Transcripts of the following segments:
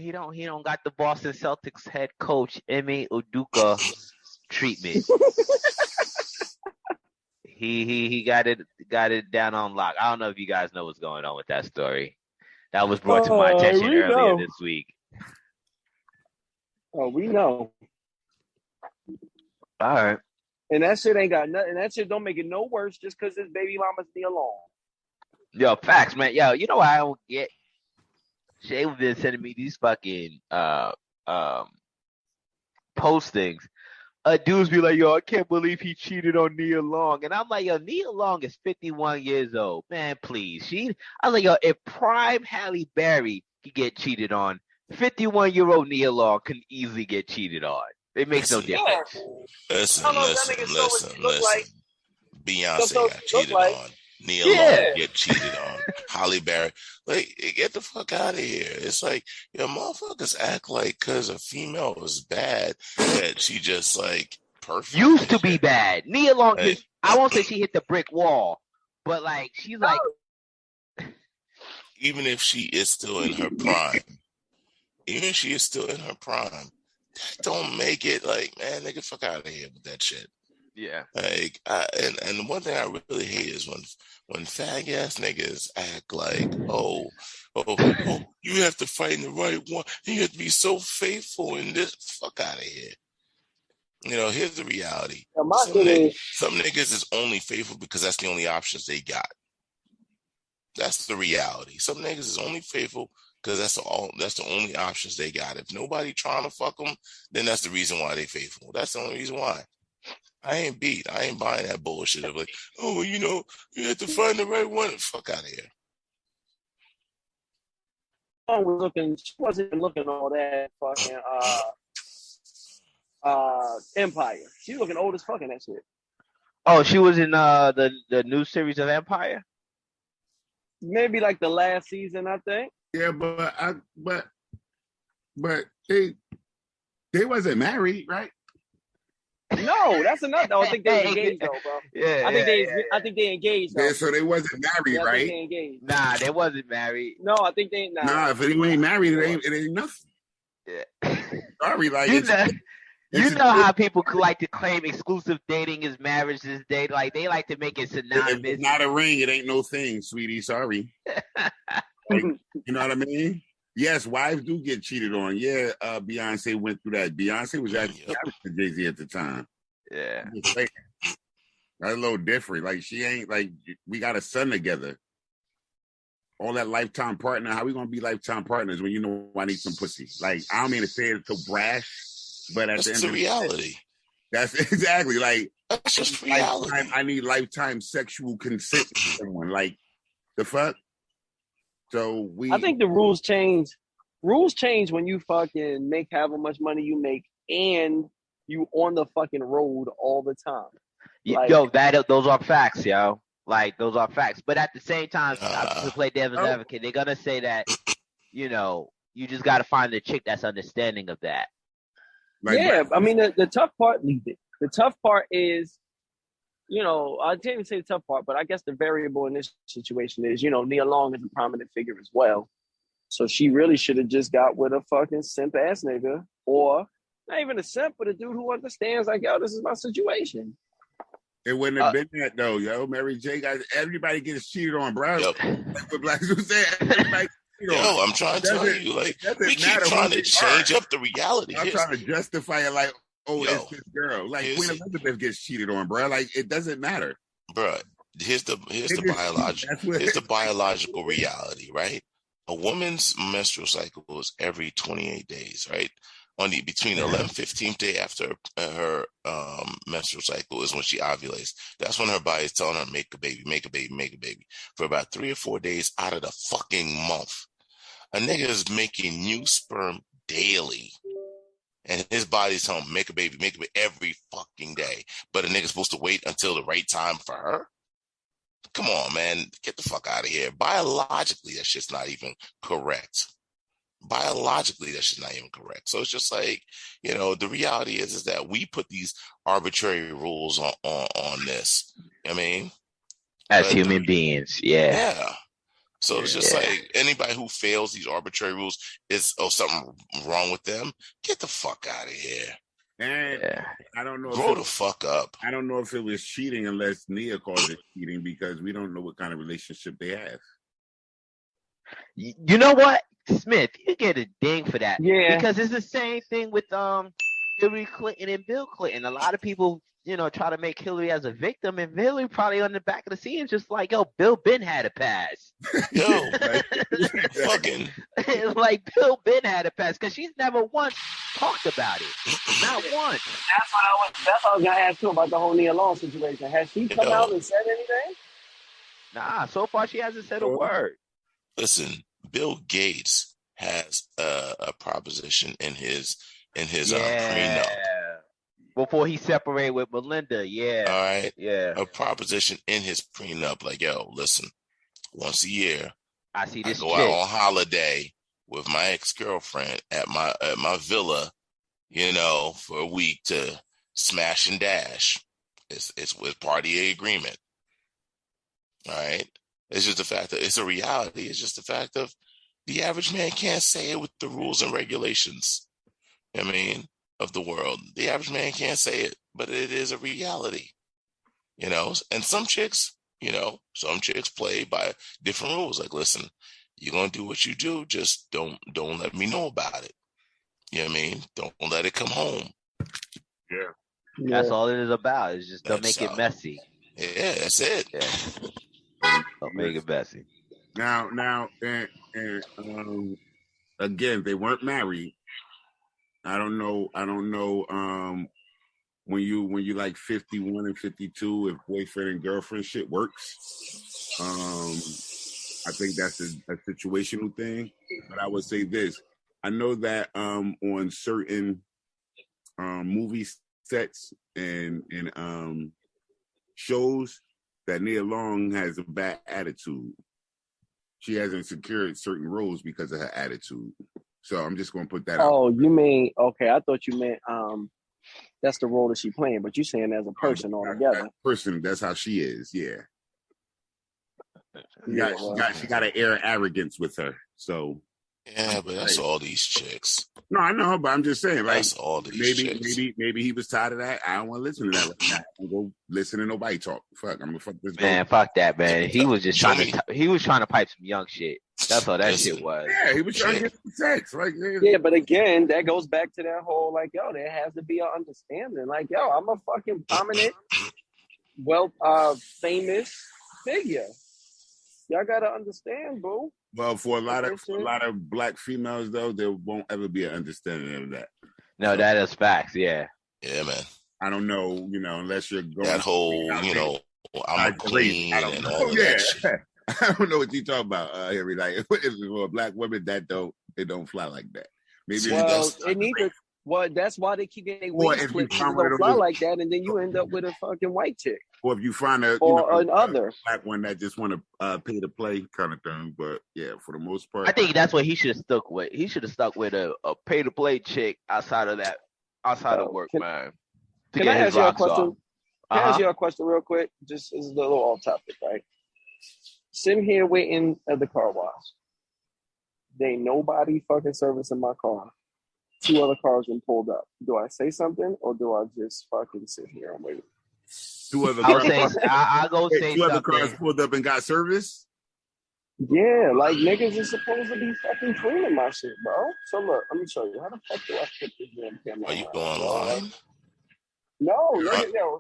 he don't got the Boston Celtics head coach Ime Udoka treatment. He got it down on lock. I don't know if you guys know what's going on with that story. That was brought to my attention earlier this week. Oh, we know. All right. And that shit ain't got nothing. That shit don't make it no worse just because his baby mama's Nia Long. Yo, facts, man. Yo, you know what I don't get? Shay was been sending me these fucking postings. Dudes be like, yo, I can't believe he cheated on Nia Long. And I'm like, yo, Nia Long is 51 years old. Man, please. I was like, yo, if prime Halle Berry could get cheated on, 51-year-old Nia Long can easily get cheated on. It makes no difference. Listen. Beyonce got cheated on. Nia Long get cheated on. Halle Berry. Like, get the fuck out of here. It's like, motherfuckers act like because a female is bad that she just, like, perfect. Used to be bad. Nia Long, I won't say she hit the brick wall, but, like, she's like. Even if she is still in her prime. That don't make it like, man, nigga, fuck out of here with that shit. Yeah. Like, and one thing I really hate is when fag ass niggas act like, oh, you have to fight in the right one. You have to be so faithful in this. Fuck out of here. Here's the reality. Some niggas is only faithful because that's the only options they got. That's the reality. Some niggas is only faithful because that's the only options they got. If nobody trying to fuck them, then that's the reason why they faithful. That's the only reason why. I ain't buying that bullshit of like, oh, you have to find the right one. Fuck out of here. She wasn't looking all that fucking Empire. She's looking old as fucking that shit. Oh, she was in the new series of Empire? Maybe like the last season, I think. Yeah, but they wasn't married, right? No, that's enough. I think they engaged though, bro. I think they engaged though. Yeah, so they wasn't married, right? They engaged. Nah, they wasn't married. No, I think they nah. Nah, if they ain't married, it ain't nothing. Yeah. Sorry, like you know how people like to claim exclusive dating is marriage is date. Like they like to make it synonymous. If it's not a ring, it ain't no thing, sweetie. Sorry. Like, you know what I mean? Yes, wives do get cheated on. Yeah, Beyonce went through that. Beyonce was actually married to Jay-Z at the time. Yeah. That's a little different. Like, she ain't, like, we got a son together. All that lifetime partner. How we going to be lifetime partners when you know I need some pussy? Like, I don't mean to say it so brash, but at the end of the reality. That's exactly, like, that's just reality. I need lifetime sexual consent from someone. Like, the fuck? So I think the rules change. Rules change when you fucking make however much money you make and you on the fucking road all the time. Like, those are facts, yo. Like, those are facts. But at the same time, to play devil's advocate, they're gonna say that, you just gotta find the chick that's understanding of that. Like, yeah, I mean the tough part, the tough part is, I can't even say the tough part, but I guess the variable in this situation is, Nia Long is a prominent figure as well. So she really should have just got with a fucking simp ass nigga, or not even a simp, but a dude who understands, like, yo, this is my situation. It wouldn't have been that though, yo. Mary J. Everybody gets cheated on, bro. Yep. Like what Black was saying, everybody. I'm trying to tell you, like, we keep trying to change up the reality. I'm trying to justify it, like, it's this girl. Like, Queen Elizabeth gets cheated on, bro. Like, it doesn't matter, bro. Here's the biological reality, right? A woman's menstrual cycle is every 28 days, right? Between the 11th, 15th day after her menstrual cycle is when she ovulates. That's when her body is telling her, make a baby, make a baby, make a baby. For about 3 or 4 days out of the fucking month. A nigga is making new sperm daily. And his body's telling him, make a baby every fucking day. But a nigga's supposed to wait until the right time for her? Come on, man. Get the fuck out of here. Biologically, that shit's not even correct. So it's just like, the reality is that we put these arbitrary rules on this. I mean, as human beings, yeah. So it's just like anybody who fails these arbitrary rules is something wrong with them. Get the fuck out of here. And I don't know. Grow the fuck up. I don't know if it was cheating unless Nia calls it cheating because we don't know what kind of relationship they have. You know what, Smith? You get a ding for that. Yeah. Because it's the same thing with Hillary Clinton and Bill Clinton. A lot of people, try to make Hillary as a victim, and Hillary probably on the back of the scene just like, yo, Bill Ben had a pass. Yo, fucking. Like Bill Ben had a pass because she's never once talked about it. Not once. That's what I was gonna ask you about the whole Nia Long situation. Has she come out and said anything? Nah, so far she hasn't said a word. Listen, Bill Gates has a proposition in his prenup. Before he separated with Melinda, All right. Yeah. A proposition in his prenup, like, yo, listen, once a year, I go out on holiday with my ex-girlfriend at my villa, for a week to smash and dash. It's part of the agreement. All right. It's just the fact that it's a reality. It's just the fact of the average man can't say it with the rules and regulations. Of the world. The average man can't say it, but it is a reality, and some chicks play by different rules. Like, listen, you're going to do what you do. Just don't let me know about it. You know what I mean? Don't let it come home. Yeah. That's all it is about. It's just don't make it messy. Yeah, that's it. Yeah. Don't make it messy. Now, and again, they weren't married. I don't know. When you like 51 and 52, if boyfriend and girlfriend shit works, I think that's a situational thing. But I would say this: I know that on certain movie sets and shows, that Nia Long has a bad attitude. She hasn't secured certain roles because of her attitude. So I'm just going to put that out. Oh, you mean, okay, I thought you meant that's the role that she's playing, but you're saying as a person altogether. Person, that's how she is, yeah. She got an air of arrogance with her, so. Yeah, but that's all these chicks. No, I know, but I'm just saying, like, that's all these chicks. Maybe he was tired of that. I don't want to listen to that right now. I'm gonna go listen to nobody talk. Fuck, I'm gonna fuck this man. Fuck that, man. He was just trying to pipe some young shit. That's all that shit was. Yeah, he was trying to get some sex. Like, yeah, but again, that goes back to that whole, like, yo, there has to be an understanding. Like, yo, I'm a fucking prominent, famous figure. Y'all gotta understand, boo. Well, for a lot of black females, though, there won't ever be an understanding of that. No, that is facts. Yeah. Yeah, man. I don't know, unless you're going that whole, I'm clean and all that shit. I don't know what you talking about, Harry. Like, for a black woman, it don't fly like that. Maybe that's why they keep getting wings split. It don't fly like that, and then you end up with a fucking white chick. Or if you find a black one that just want to pay to play kind of thing, but yeah, for the most part, I think that's what he should have stuck with. He should have stuck with a pay to play chick outside of work, man. Can I ask you a question? Can I ask you a question real quick? Just as a little off topic, right? Sitting here waiting at the car wash. There ain't nobody fucking servicing my car. 2 other cars been pulled up. Do I say something or do I just fucking sit here and wait? 2 other cars. I'll go say 2 something. other cars pulled up and got service? Yeah, like niggas is supposed to be fucking cleaning my shit, bro. So look, let me show you. How the fuck do I put this damn camera? Are you going online? No, nigga, yo.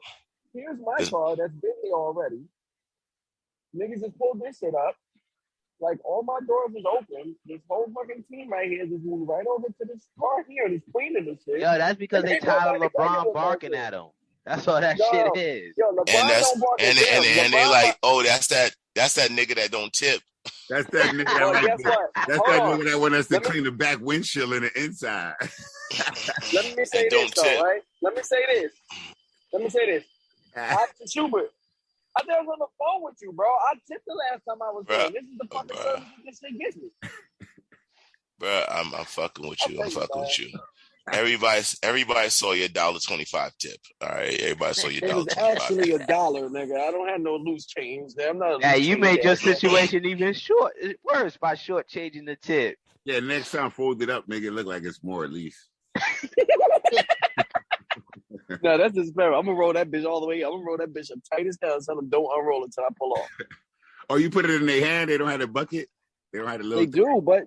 Here's my car that's been here already. Niggas just pulled this shit up. Like, all my doors is open. This whole fucking team right here just moved right over to this car here and is cleaning this shit. Yo, that's because they tired of LeBron barking at him. That's all that shit is. Yo, and they like, oh, that's that nigga that don't tip. That's that nigga nigga that want us to clean the back windshield and the inside. Let me say this though, right? Let me say this. After Schubert, I was on the phone with you, bro. I tipped the last time I was there. This is the fucking service this shit gives me. Bro, I'm fucking with you. I'm fucking with you. Everybody saw your $1.25 tip. All right, everybody saw your It was $1.25. actually $1, nigga. I don't have no loose change. I'm not a Yeah, loose you change made your ass nigga. situation even worse by shortchanging the tip. Yeah, next time fold it up, make it look like it's more at least. No, that's disrespectful. I'm gonna roll that bitch all the way. I'm gonna roll that bitch up tight as hell. Tell them don't unroll it till I pull off. Oh, you put it in their hand. They don't have a bucket. They don't have a little.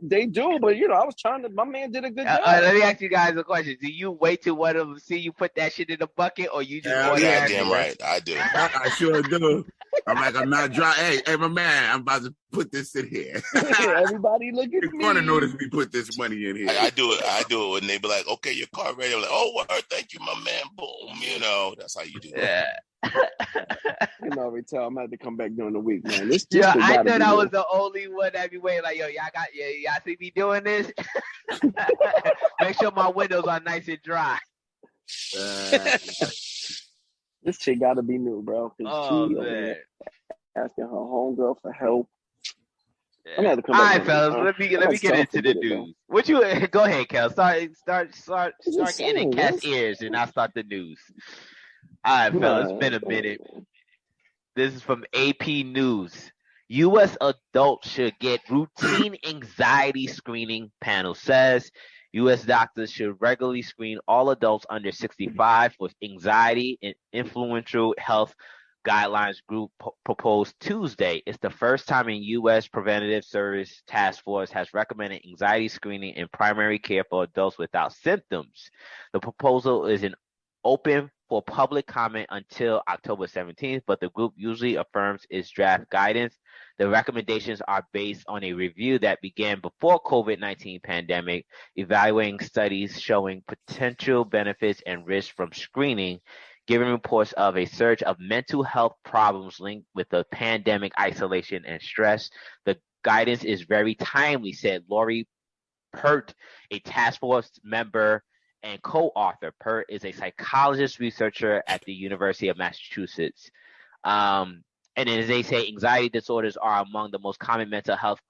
They do, but you know, I was trying to. My man did a good job. Let me ask you guys a question. Do you wait till one of them see you put that shit in the bucket, or you just Goddamn right, I do. I sure do. I'm like, I'm not dry. Hey, my man, I'm about to put this in here. Everybody look at me. You're gonna notice me put this money in here. I do it when they be like, okay, your car ready. I'm like, oh, word, thank you, my man. Boom, you know, that's how you do it. Yeah. You know, every time I'm gonna have to come back during the week, man. This Yeah, I thought I was the only one that be waiting. Like, yo, y'all see me doing this? Make sure my windows are nice and dry. This chick gotta be new, bro. Oh man, asking her homegirl for help. Yeah. I'm gonna have to come All back. right, fellas, let me get into the news. What you go ahead, Kel? Start getting in cat's ears, and I'll start the news. All right, fellas, it's been a minute. This is from AP News. U.S. adults should get routine anxiety screening, panel says. U.S. doctors should regularly screen all adults under 65 with anxiety, and influential health guidelines group proposed Tuesday. It's the first time in U.S. Preventative Service Task Force has recommended anxiety screening in primary care for adults without symptoms. The proposal is open for public comment until October 17th, but the group usually affirms its draft guidance. The recommendations are based on a review that began before COVID-19 pandemic, evaluating studies showing potential benefits and risks from screening, given reports of a surge of mental health problems linked with the pandemic, isolation, and stress. The guidance is very timely, said Lori Pert, a task force member and co-author. Pert is a psychologist researcher at the University of Massachusetts. And as they say, anxiety disorders are among the most common mental health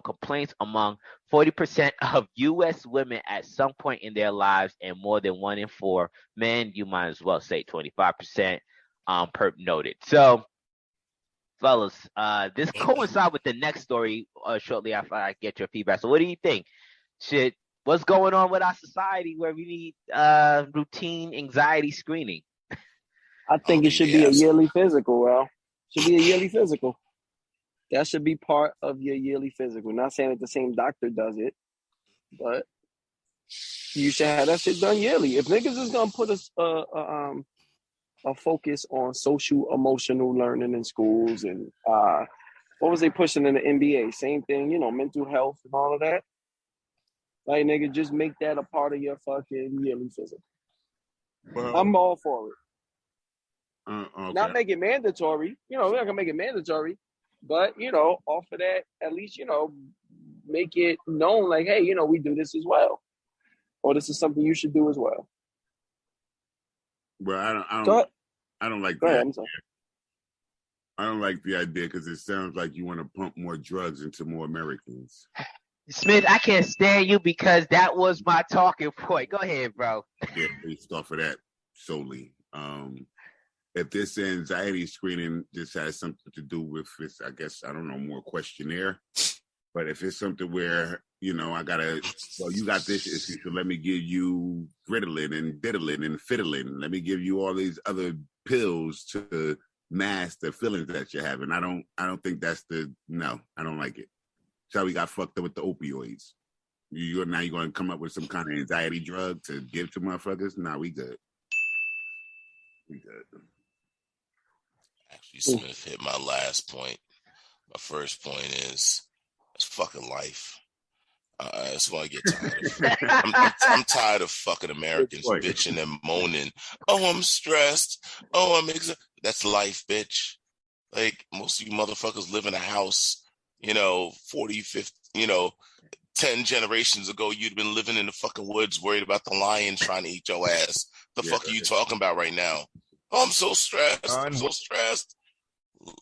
complaints among 40% of U.S. women at some point in their lives, and more than 1 in 4 men. You might as well say 25%. Perp noted. So, fellas, this coincides with the next story shortly after I get your feedback. So, what do you think? What's going on with our society where we need routine anxiety screening? I think it should be a yearly physical, bro. Should be a yearly physical. That should be part of your yearly physical. Not saying that the same doctor does it, but you should have that shit done yearly. If niggas is gonna put a focus on social emotional learning in schools and what was they pushing in the NBA? Same thing, you know, mental health and all of that. Like, nigga, just make that a part of your fucking yearly physical. Well, I'm all for it. Okay. Not make it mandatory. You know, we're not gonna make it mandatory, but you know, off of that, at least, you know, make it known, like, hey, you know, we do this as well, or this is something you should do as well. Well, I don't like that. I don't like the idea because it sounds like you want to pump more drugs into more Americans. Smith, I can't stand you because that was my talking point. Go ahead, bro. Yeah, based off of that solely. If this anxiety screening just has something to do with this, I guess, I don't know, more questionnaire. But if it's something where, you know, you got this issue, so let me give you Ritalin and Ditalin and Fitalin. Let me give you all these other pills to mask the feelings that you're having. I don't think that's I don't like it. That's how we got fucked up with the opioids. Now you're going to come up with some kind of anxiety drug to give to motherfuckers? Nah, we good. We good. Actually, Smith hit my last point. My first point is it's fucking life. That's why I get tired of. I'm tired of fucking Americans bitching and moaning. Oh, I'm stressed. Oh, I'm exhausted. That's life, bitch. Like, most of you motherfuckers live in a house, 40, 50, 10 generations ago, you'd been living in the fucking woods worried about the lions trying to eat your ass. The fuck are you talking about right now? Oh, I'm so stressed. I'm so stressed.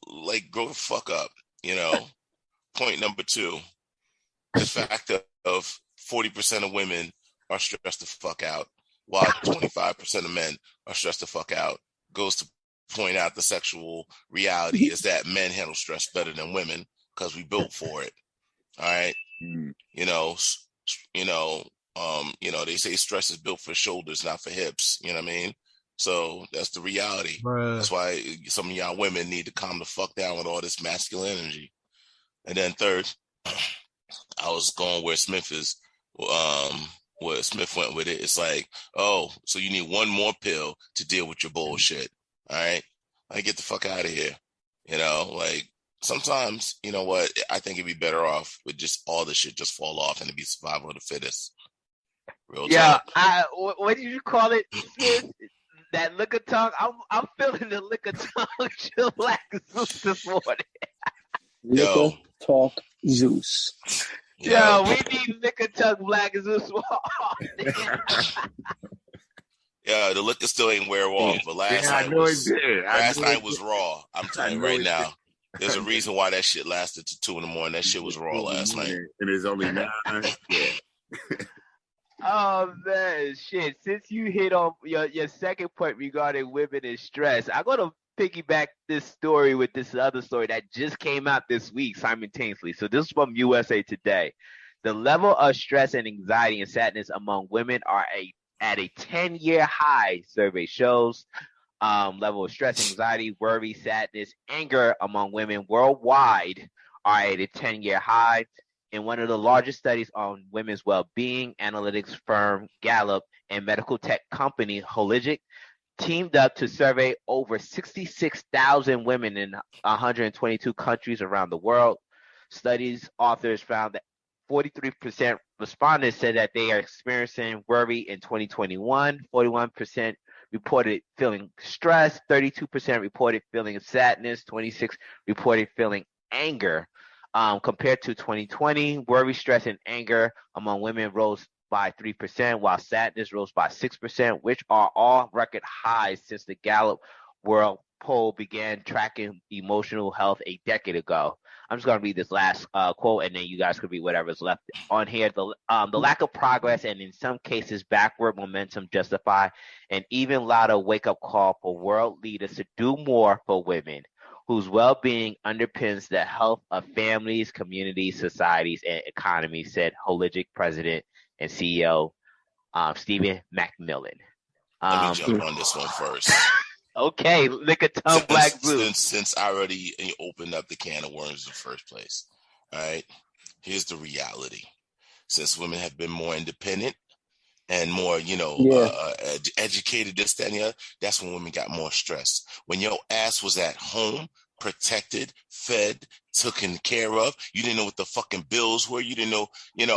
Like, grow the fuck up, Point number 2, the fact of 40% of women are stressed the fuck out. while 25% of men are stressed the fuck out, goes to point out the sexual reality is that men handle stress better than women because we built for it. All right. You know, they say stress is built for shoulders, not for hips. You know what I mean? So that's the reality. Bruh. That's why some of y'all women need to calm the fuck down with all this masculine energy. And then third, I was going where Smith is, where Smith went with it. It's like, oh, so you need one more pill to deal with your bullshit. All right. Like, get the fuck out of here. You know, like, sometimes, you know what? I think it'd be better off with just all the shit just fall off and it'd be survival of the fittest. Real talk. What did you call it, Smith? That liquor tongue? I'm feeling the liquor tongue chill like Zeus this morning. Liquor talk Zeus. Yo, we need liquor tongue black Zeus. Yeah, the liquor still ain't wear off, but last night was raw. I'm telling you right now. There's a reason why that shit lasted to 2 a.m. That shit was raw last night. It is only 9. Yeah. Oh man, shit. Since you hit on your second point regarding women and stress, I'm gonna piggyback this story with this other story that just came out this week simultaneously. So this is from USA Today. The level of stress and anxiety and sadness among women are at a 10-year high, survey shows. Level of stress, anxiety, worry, sadness, anger among women worldwide are at a 10-year high. In one of the largest studies on women's well-being, analytics firm Gallup and medical tech company Hologic teamed up to survey over 66,000 women in 122 countries around the world. Studies authors found that 43% respondents said that they are experiencing worry in 2021, 41% reported feeling stressed, 32% reported feeling sadness, 26% reported feeling anger. Compared to 2020, worry, stress, and anger among women rose by 3%, while sadness rose by 6%, which are all record highs since the Gallup World Poll began tracking emotional health a decade ago. I'm just going to read this last quote, and then you guys could read whatever's left on here. The lack of progress and in some cases backward momentum justify an even louder wake-up call for world leaders to do more for women, whose well-being underpins the health of families, communities, societies, and economies, said Hologic President and CEO Stephen McMillan. Let me jump on this one first. Okay, lick a tongue black blue. Since I already opened up the can of worms in the first place. All right, here's the reality. Since women have been more independent and more, educated, this, that, and the other, that's when women got more stressed. When your ass was at home, protected, fed, taken care of, you didn't know what the fucking bills were. You didn't know,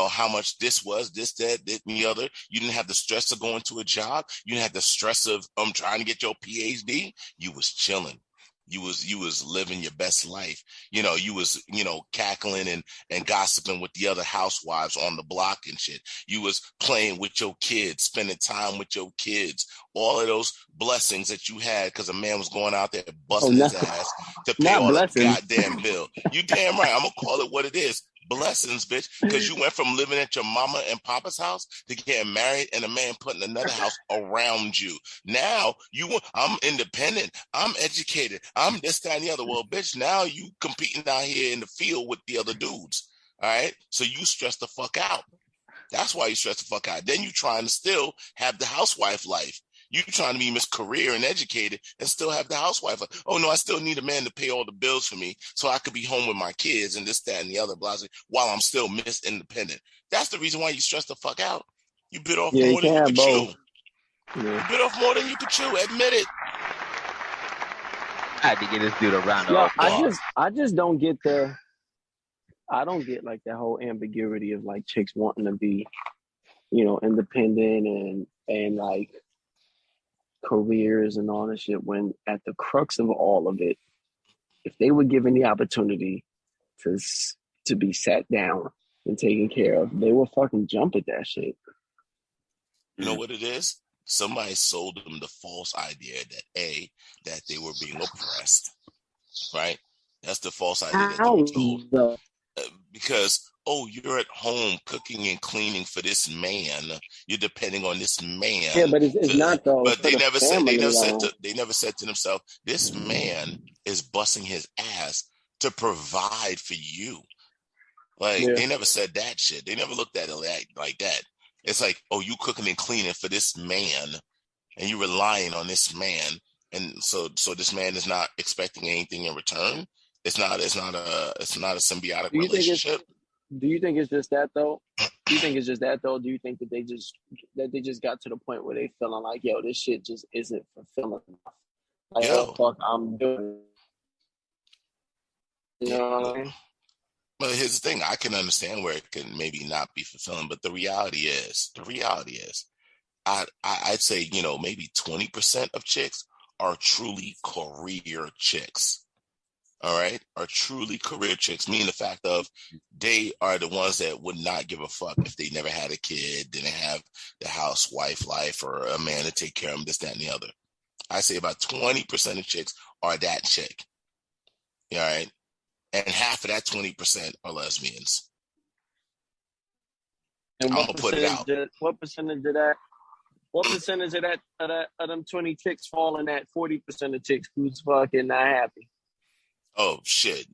how much this was, this, that, and the other. You didn't have the stress of going to a job. You didn't have the stress of trying to get your PhD. You was chilling. You was living your best life. You was, cackling and gossiping with the other housewives on the block and shit. You was playing with your kids, spending time with your kids. All of those blessings that you had because a man was going out there busting his ass to pay all the goddamn bill. You damn right. I'm going to call it what it is. Blessings, bitch, because you went from living at your mama and papa's house to getting married and a man putting another house around you. Now I'm independent. I'm educated. I'm this, that, and the other. Well, bitch, now you competing out here in the field with the other dudes. All right. So you stress the fuck out. That's why you stress the fuck out. Then you trying to still have the housewife life. You trying to be Miss Career and educated and still have the housewife. Like, oh, no, I still need a man to pay all the bills for me so I could be home with my kids and this, that, and the other, blah, blah, while I'm still Miss Independent. That's the reason why you stress the fuck out. You bit off more than you could chew. Yeah. You bit off more than you could chew. Admit it. I had to get this dude around the I just don't get I don't get like that whole ambiguity of like chicks wanting to be, independent and like careers and all that shit, when at the crux of all of it, if they were given the opportunity to be sat down and taken care of, they will fucking jump at that shit. You know what it is? Somebody sold them the false idea that they were being oppressed, right? That's the false idea that they were told. Because, you're at home cooking and cleaning for this man. you're depending on this man. Yeah, but it's not though. But they never said to themselves, this man is busting his ass to provide for you. Like they never said that shit. They never looked at it like that. It's like, oh, you cooking and cleaning for this man, and you relying on this man, and so this man is not expecting anything in return. It's not a symbiotic relationship. Do you think it's just that though? Do you think it's just that though? Do you think that they just got to the point where they feeling like, yo, this shit just isn't fulfilling enough? Like, oh, fuck, I'm doing it. You know what I mean? But here's the thing: I can understand where it can maybe not be fulfilling, but the reality is, I'd say maybe 20% of chicks are truly career chicks. All right, are truly career chicks, meaning the fact of they are the ones that would not give a fuck if they never had a kid, didn't have the housewife life or a man to take care of them, this, that, and the other. I say about 20% of chicks are that chick. All right. And half of that 20% are lesbians. And I'm gonna put it out. What percentage of them 20 chicks fall in that 40% of chicks who's fucking not happy? Oh shit!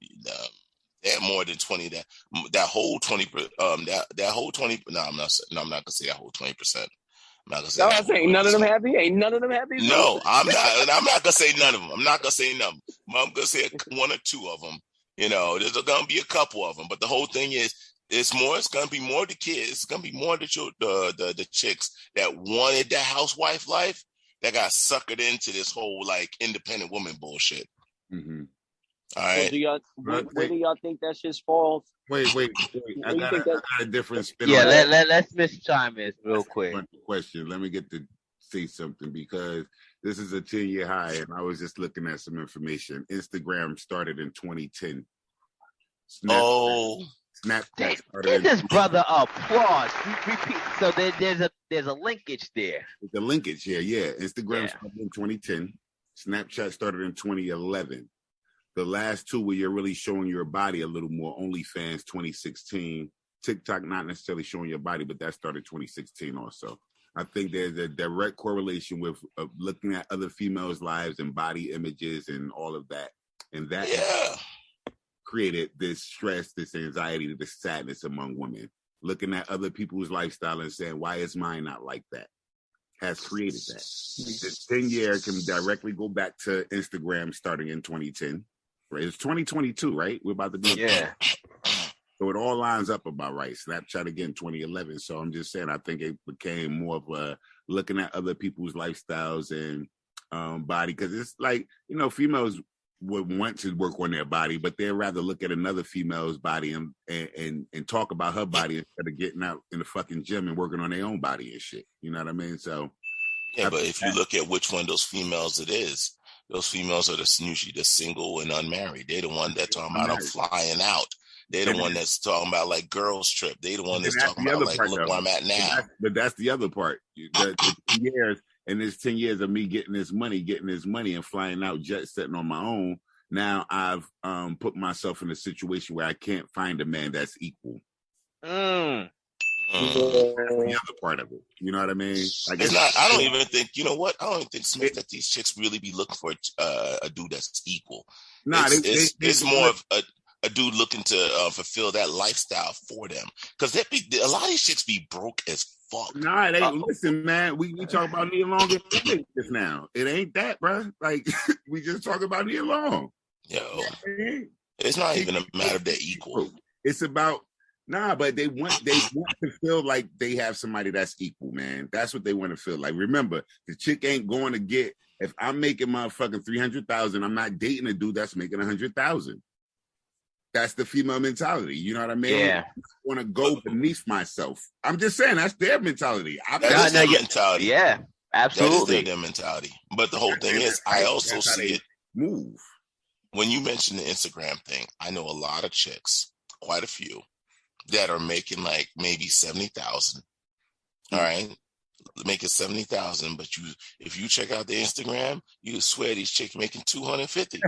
They have more than 20. That whole 20. That whole 20. No, I'm not gonna say that whole 20%. I'm not gonna say. I'm saying none of them happy. Ain't none of them happy. No, I'm not. I'm not gonna say none of them. I'm not gonna say none. I'm gonna say one or two of them. There's gonna be a couple of them, but the whole thing is, it's gonna be more the kids. It's gonna be more the chicks that wanted that housewife life that got suckered into this whole like independent woman bullshit. Mm-hmm. All right. So where do y'all think that shit falls? Wait. I got a different spin. Yeah, let's miss chime in real quick. Question. Let me get to say something because this is a 10-year high, and I was just looking at some information. Instagram started in 2010. Snapchat started. Give this brother applause. Repeat. So there's a linkage there. The linkage here, yeah. Instagram started in 2010. Snapchat started in 2011. The last two where you're really showing your body a little more, OnlyFans 2016. TikTok not necessarily showing your body, but that started 2016 also. I think there's a direct correlation with looking at other females' lives and body images and all of that. And that created this stress, this anxiety, this sadness among women. Looking at other people's lifestyle and saying, why is mine not like that? Has created that. This 10-year can directly go back to Instagram starting in 2010. Right? It's 2022, right? We're about to be. Yeah. So it all lines up about right. Snapchat again, 2011. So I'm just saying, I think it became more of a looking at other people's lifestyles and body. Because it's like, females would want to work on their body, but they'd rather look at another female's body and talk about her body instead of getting out in the fucking gym and working on their own body and shit. You know what I mean? So. Yeah, but if you look at which one of those females it is, those females are usually the single and unmarried. They're the one that talking about I'm flying out. They're the one that's talking about like girls trip. They're the one that's talking about like look where I'm at now. But that's the other part. The 10 years and it's 10 years of me getting this money and flying out jet setting on my own. Now I've put myself in a situation where I can't find a man that's equal. That's the other part of it. You know what I mean? Like it's not. I don't even think. You know what? I don't even think, Smith, that these chicks really be looking for a dude that's equal. Nah, it's more of a dude looking to fulfill that lifestyle for them. Because a lot of these chicks be broke as fuck. Nah, listen, man. We talk about Nia Long just now. It ain't that, bro. Like we just talk about Nia Long. Yo, it's not even a matter of they're equal. It's about. Nah, but they want to feel like they have somebody that's equal, man. That's what they want to feel like. Remember, the chick ain't going to get. If I'm making motherfucking 300,000, I'm not dating a dude that's making 100,000. That's the female mentality. You know what I mean? Yeah. I want to go beneath myself. I'm just saying that's their mentality. That's their mentality. Yeah, absolutely. That is their mentality. But the whole thing is, I also see it move. When you mention the Instagram thing, I know a lot of chicks, quite a few, that are making like maybe 70,000. All right, making 70,000. But if you check out the Instagram, you swear these chicks making 250.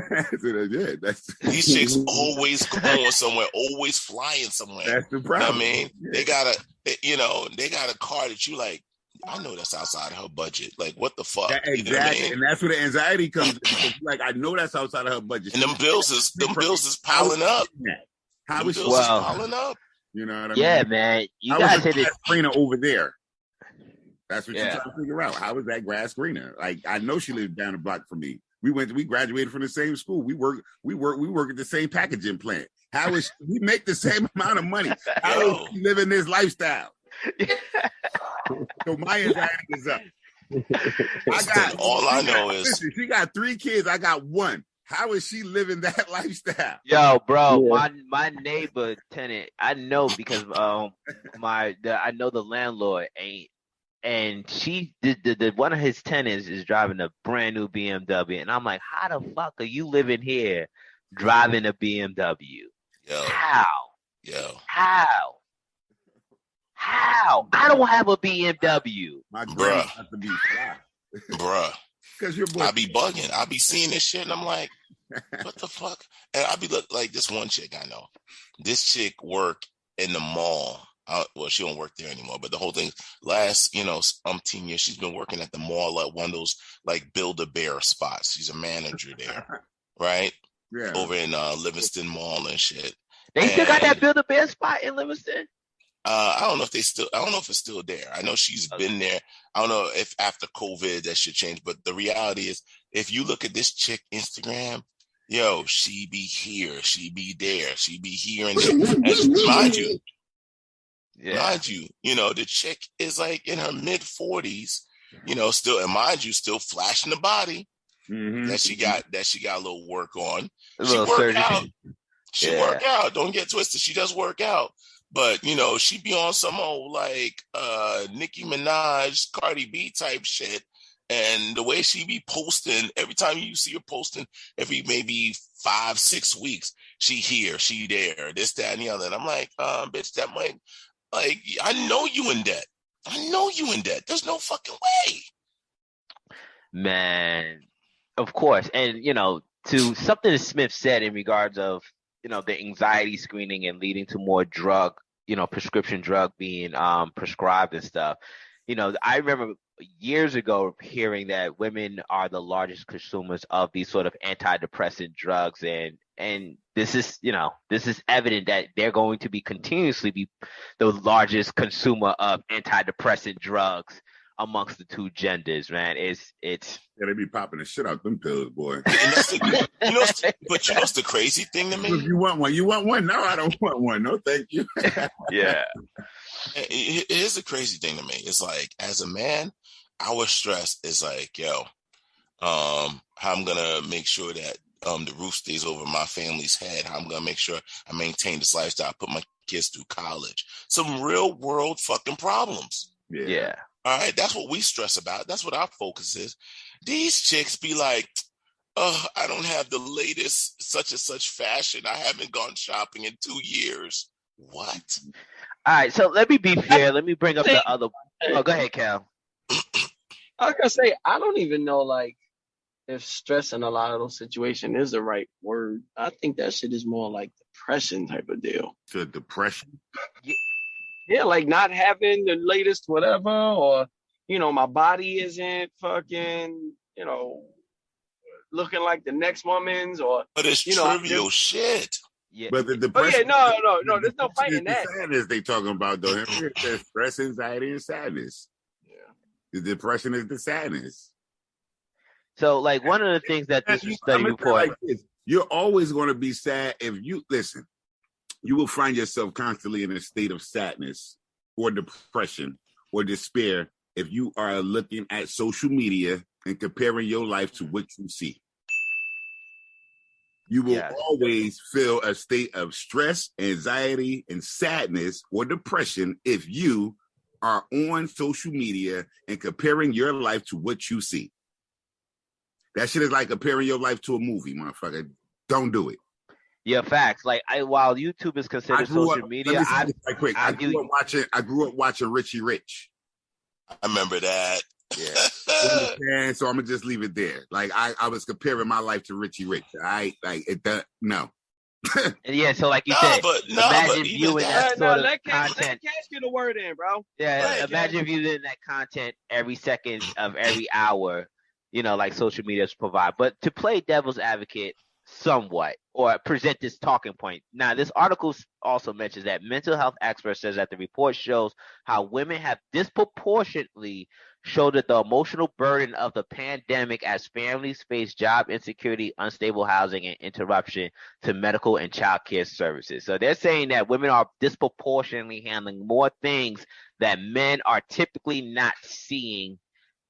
These chicks always going somewhere, always flying somewhere. That's the problem. You know what I mean, they got a car that you like. I know that's outside of her budget. Like, what the fuck? Exactly, you know what I mean? and that's where the anxiety comes in. Like, I know that's outside of her budget. And them bills is piling up. How is bills is piling up? You know what I mean? Yeah, man. You how guys is hit the it. greener over there? That's what Yeah. you're trying to figure out. How is that grass greener? Like, I know she lived down the block from me. We graduated from the same school. We work at the same packaging plant. How is we make the same amount of money? How is she living this lifestyle? So my anxiety is up. All I know is listen, she got 3 kids. I got 1. How is she living that lifestyle? Yo, bro, my neighbor tenant, I know because I know the landlord and she the one of his tenants is driving a brand new BMW, and I'm like, how the fuck are you living here driving a BMW? How? I don't have a BMW. My grandma has to be fly. Bruh. Because your boy, I be bugging. I be seeing this shit, and I'm like, what the fuck? And I be like this one chick I know. This chick work in the mall. Well, she don't work there anymore, but the whole thing last, umpteen years, she's been working at the mall at one of those like Build-A-Bear spots. She's a manager there, right? Yeah. Over in Livingston Mall and shit. They still got that Build-A-Bear spot in Livingston? I don't know if it's still there. I know she's been there. I don't know if after COVID that should change, but the reality is, if you look at this chick Instagram, yo, she be here, she be there, she be here and there. And mind you, the chick is like in her mid 40s, still, and mind you, still flashing the body that she got a little work on. She work out. She work out. Don't get twisted. She does work out. But, she be on some old, like, Nicki Minaj, Cardi B type shit. And the way she be posting, every time you see her posting, every maybe 5-6 weeks, she here, she there, this, that, and the other. And I'm like, bitch, that might, like, I know you in debt. There's no fucking way. Man, of course. And, to something that Smith said in regards of, the anxiety screening and leading to more drug, prescription drug being prescribed and stuff. I remember years ago hearing that women are the largest consumers of these sort of antidepressant drugs, and this is evident that they're going to be continuously be the largest consumer of antidepressant drugs amongst the two genders, man. It's they be popping the shit out them pills, boy. But what's the crazy thing to me? If you want one, you want one. No, I don't want one. No, thank you. Yeah. Here's the crazy thing to me. It's like, as a man, our stress is like, how I'm gonna make sure that the roof stays over my family's head. How I'm gonna make sure I maintain this lifestyle, put my kids through college. Some real world fucking problems. Yeah. All right, that's what we stress about. That's what our focus is. These chicks be like, oh, I don't have the latest such and such fashion. I haven't gone shopping in 2 years. What? All right, so let me be fair. Let me bring up the other. Oh, go ahead, Cal. I was gonna say, I don't even know like if stress in a lot of those situations is the right word. I think that shit is more like depression type of deal. To depression? Yeah, like not having the latest whatever, or my body isn't fucking, looking like the next woman's, or but it's trivial shit. Yeah. But the depression. No, there's no fighting that. The sadness they talking about though. There's stress, anxiety, and sadness. Yeah. The depression is the sadness. So, like, one of the things that this study report, you're always going to be sad if you listen. You will find yourself constantly in a state of sadness or depression or despair if you are looking at social media and comparing your life to what you see. You will always feel a state of stress, anxiety, and sadness or depression if you are on social media and comparing your life to what you see. That shit is like comparing your life to a movie, motherfucker. Don't do it. Yeah, facts. Like, while YouTube is considered social media, I grew up watching Richie Rich. I remember that. Yeah. So I'm gonna just leave it there. Like I was comparing my life to Richie Rich. No. And yeah, so like you Nah, said, but imagine even viewing that. that sort of let content. Cash get a word in, bro. Yeah, Cash. imagine viewing that content every second of every hour, like social media's provide. But to play devil's advocate somewhat, or present this talking point. Now, this article also mentions that mental health expert says that the report shows how women have disproportionately shouldered the emotional burden of the pandemic as families face job insecurity, unstable housing, and interruption to medical and child care services. So they're saying that women are disproportionately handling more things that men are typically not seeing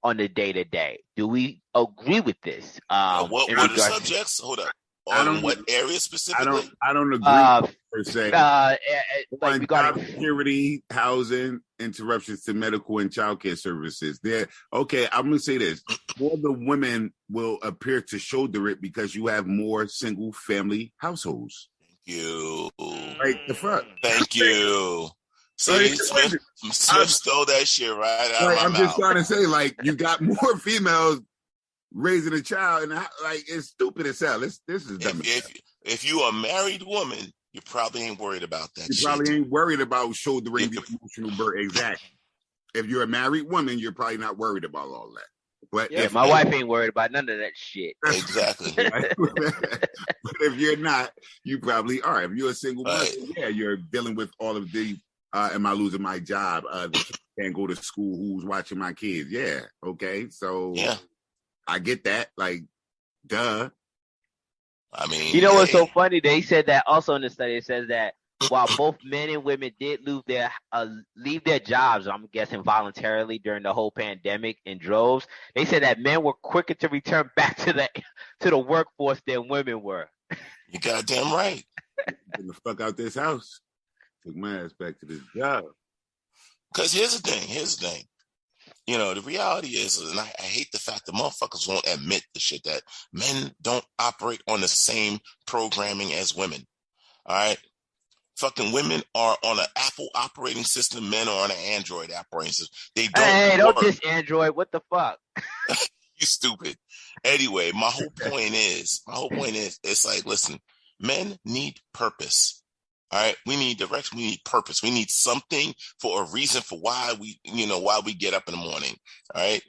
on the day-to-day. Do we agree with this? What In are the regards subjects? Hold up. I On don't. what area specifically? I don't agree to per se. like On regarding job security, housing, interruptions to medical and childcare services. Okay, I'm gonna say this. More the women will appear to shoulder it because you have more single family households. Thank you. Like the fuck. Thank you. See, Smith stole that shit right out of my I'm mouth. just trying to say, like, you got more females raising a child, and like it's stupid as hell. This is dumb. If you are a married woman, you probably ain't worried about that. You probably ain't worried about shouldering the emotional burden. Exactly. If you're a married woman, you're probably not worried about all that. But if my wife ain't worried about none of that shit. Exactly. But if you're not, you probably are. If you're a single mother, yeah, you're dealing with all of the am I losing my job? Can't go to school. Who's watching my kids? Yeah. Okay. So yeah, I get that. Like, duh. I mean, you know what's so funny? They said that also in the study. It says that while both men and women did leave their jobs, I'm guessing voluntarily during the whole pandemic in droves, they said that men were quicker to return back to the workforce than women were. You goddamn right. Get the fuck out this house. Took my ass back to this job. Because here's the thing. The reality is, and I hate the fact that motherfuckers won't admit the shit that men don't operate on the same programming as women. All right? Fucking women are on an Apple operating system. Men are on an Android operating system. They don't. Hey, don't diss Android. What the fuck? You stupid. Anyway, my whole point is, it's like, listen, men need purpose. All right, we need direction. We need purpose. We need something for a reason for why we get up in the morning. All right,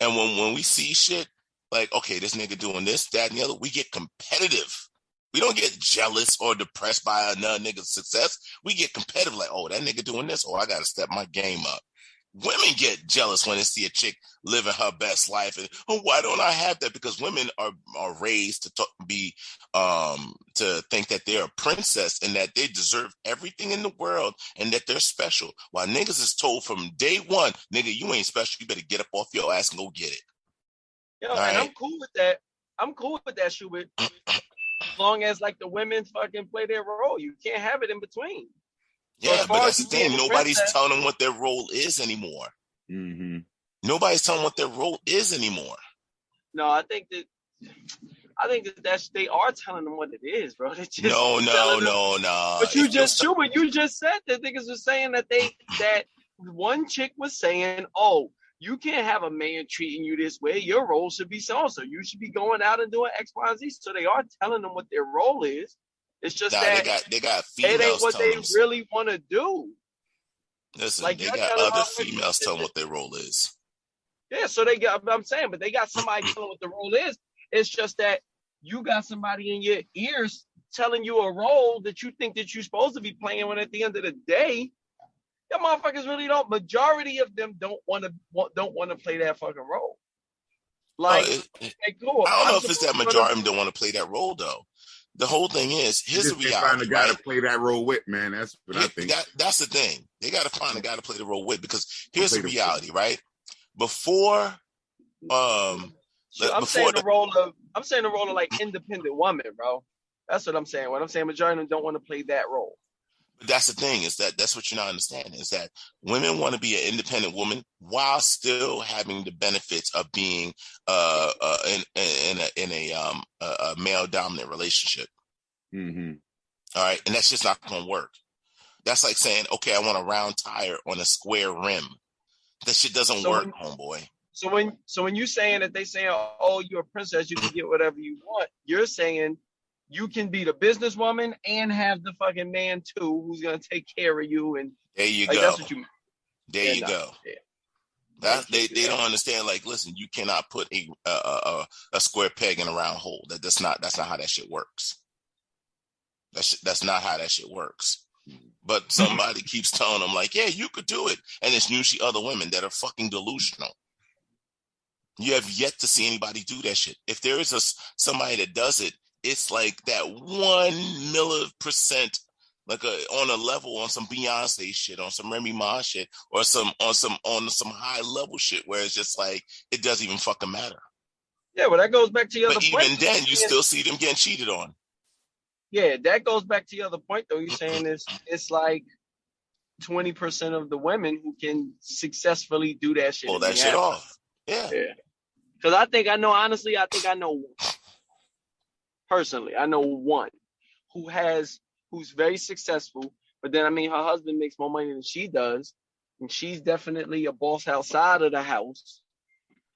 and when we see shit like, okay, this nigga doing this, that, and the other, we get competitive. We don't get jealous or depressed by another nigga's success. We get competitive, like, oh, that nigga doing this. Oh, I got to step my game up. Women get jealous when they see a chick living her best life, and why don't I have that? Because women are raised to think that they're a princess and that they deserve everything in the world and that they're special. While niggas is told from day one, nigga, you ain't special. You better get up off your ass and go get it. Yo, and right? I'm cool with that. I'm cool with that, Schubert. As long as like the women fucking play their role, you can't have it in between. Yeah, but that's the thing. Nobody's telling them what their role is anymore. Mm-hmm. Nobody's telling what their role is anymore. No, I think that they are telling them what it is, bro. Just no. But you just said that niggas were saying that one chick was saying, oh, you can't have a man treating you this way. Your role should be so. You should be going out and doing X, Y, and Z. So they are telling them what their role is. It's just that they got females. It ain't what they really want to do. Listen, like, they got other females telling what their role is. Yeah, so they got. I'm saying, but they got somebody telling what the role is. It's just that you got somebody in your ears telling you a role that you think that you're supposed to be playing. When at the end of the day, your motherfuckers really don't. Majority of them don't want to play that fucking role. Like, cool. I don't know if it's that majority of them don't want to play that role though. The whole thing is, here's the reality. Find a guy to play that role with, man. That's what I think. That's the thing. They got to find a guy to play the role with, because here's the reality, right? Before, I'm saying the role of like independent woman, bro. That's what I'm saying. What I'm saying, majority of them don't want to play that role. But that's the thing, is that's what you're not understanding, is that women want to be an independent woman while still having the benefits of being in a male dominant relationship. Mm-hmm. All right, and that's just not going to work. That's like saying, okay, I want a round tire on a square rim. That shit doesn't work, homeboy. So when you're saying that they saying, oh, you're a princess, you can get whatever you want, you're saying you can be the businesswoman and have the fucking man too, who's gonna take care of you, and there you like go. that's what you. There you go. Yeah. That they don't understand. Like, listen, you cannot put a square peg in a round hole. That's not how that shit works. That's not how that shit works. But somebody keeps telling them, like, yeah, you could do it, and it's usually other women that are fucking delusional. You have yet to see anybody do that shit. If there is somebody that does it, it's like that 1% like on a level, on some Beyonce shit, on some Remy Ma shit, or on some high level shit where it's just like it doesn't even fucking matter. Yeah, well, that goes back to your other point. But even then, you still see them getting cheated on. Yeah, that goes back to your other point, though. You're saying it's like 20% of the women who can successfully do that shit. Pull that shit off. Yeah. Because I think I know personally, I know one who's very successful, but then, I mean, her husband makes more money than she does, and she's definitely a boss outside of the house.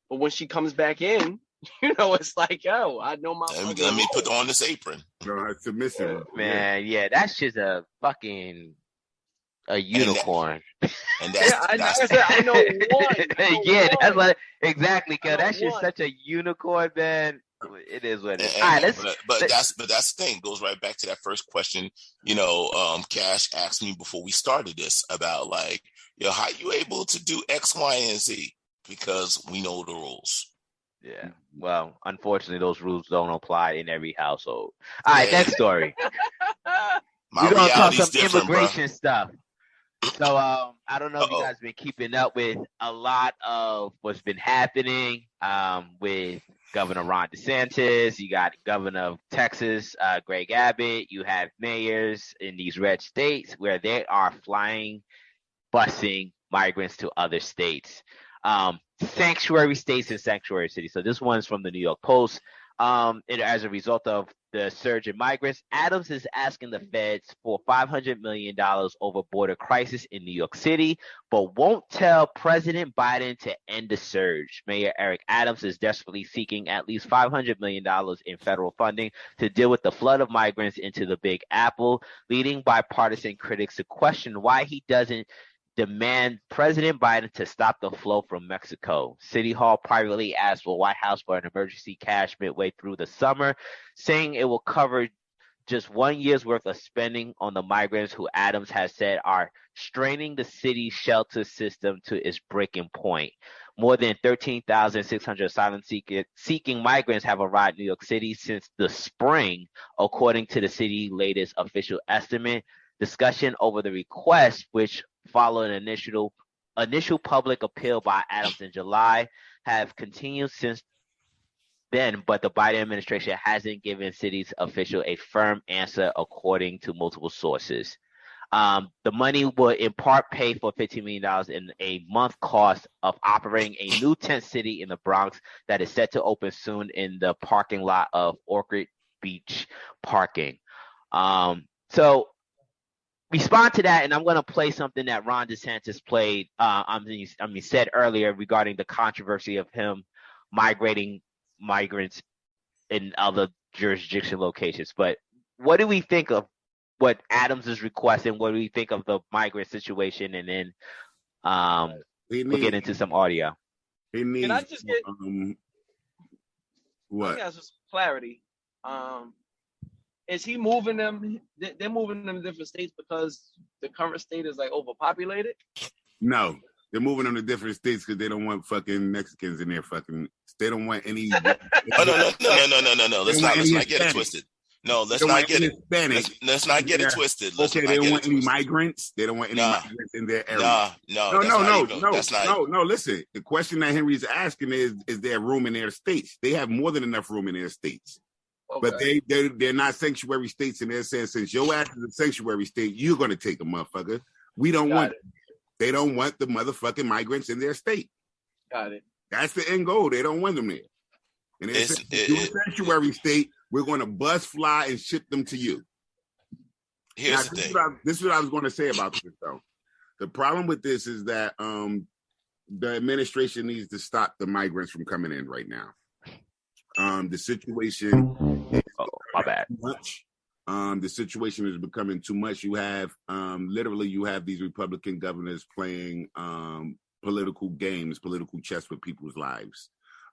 But when she comes back in, you know, it's like, yo, I know my. Let me put on this apron. Submissive. Man, yeah, that's just a fucking unicorn. And that's, I know one. That's what exactly, cause that's just such a unicorn, man. It is what it is. All right, but that's the thing. It goes right back to that first question. You know, Cash asked me before we started this about like, yo, how you able to do X, Y, and Z? Because we know the rules. Yeah. Well, unfortunately, those rules don't apply in every household. All right, next story. We're gonna talk some immigration stuff. So, I don't know if you guys been keeping up with a lot of what's been happening with Governor Ron DeSantis. You got Governor of Texas, Greg Abbott. You have mayors in these red states where they are busing migrants to other states. Sanctuary states and sanctuary cities. So this one's from the New York Post. As a result of the surge in migrants, Adams is asking the feds for $500 million over border crisis in New York City, but won't tell President Biden to end the surge. Mayor Eric Adams is desperately seeking at least $500 million in federal funding to deal with the flood of migrants into the Big Apple, leading bipartisan critics to question why he doesn't demand President Biden to stop the flow from Mexico. City Hall privately asked the White House for an emergency cash midway through the summer, saying it will cover just 1 year's worth of spending on the migrants who Adams has said are straining the city's shelter system to its breaking point. More than 13,600 asylum-seeking migrants have arrived in New York City since the spring, according to the city's latest official estimate. Discussion over the request, which followed an initial public appeal by Adams in July, have continued since then, but the Biden administration hasn't given cities officials a firm answer, according to multiple sources. The money will in part pay for $15 million in a month cost of operating a new tent city in the Bronx that is set to open soon in the parking lot of Orchard Beach Parking. So respond to that, and I'm going to play something that Ron DeSantis said earlier regarding the controversy of him migrating migrants in other jurisdiction locations. But what do we think of what Adams is requesting? What do we think of the migrant situation? And then we'll get into some audio. Can I just get what? I just clarity. Is he moving them? They're moving them to different states because the current state is like overpopulated? No, they're moving them to different states because they don't want fucking Mexicans in there. They don't want any. No. Let's not get it twisted. No, let's not get it. Let's not get it twisted. Okay, they don't want any migrants. They don't want any migrants in their area. No. Listen, the question that Henry's asking is there room in their states? They have more than enough room in their states. Okay. But they're not sanctuary states, and they're saying since your ass is a sanctuary state, you're going to take a motherfucker. We don't want it. They don't want the motherfucking migrants in their state. Got it. That's the end goal. They don't want them there. And they're saying, you're a sanctuary state, we're going to bus fly and ship them to you. Here's the thing. This is what I was going to say about this, though. The problem with this is that the administration needs to stop the migrants from coming in right now. The situation. My bad. much. The situation is becoming too much. You have literally you have these Republican governors playing political games, political chess with people's lives.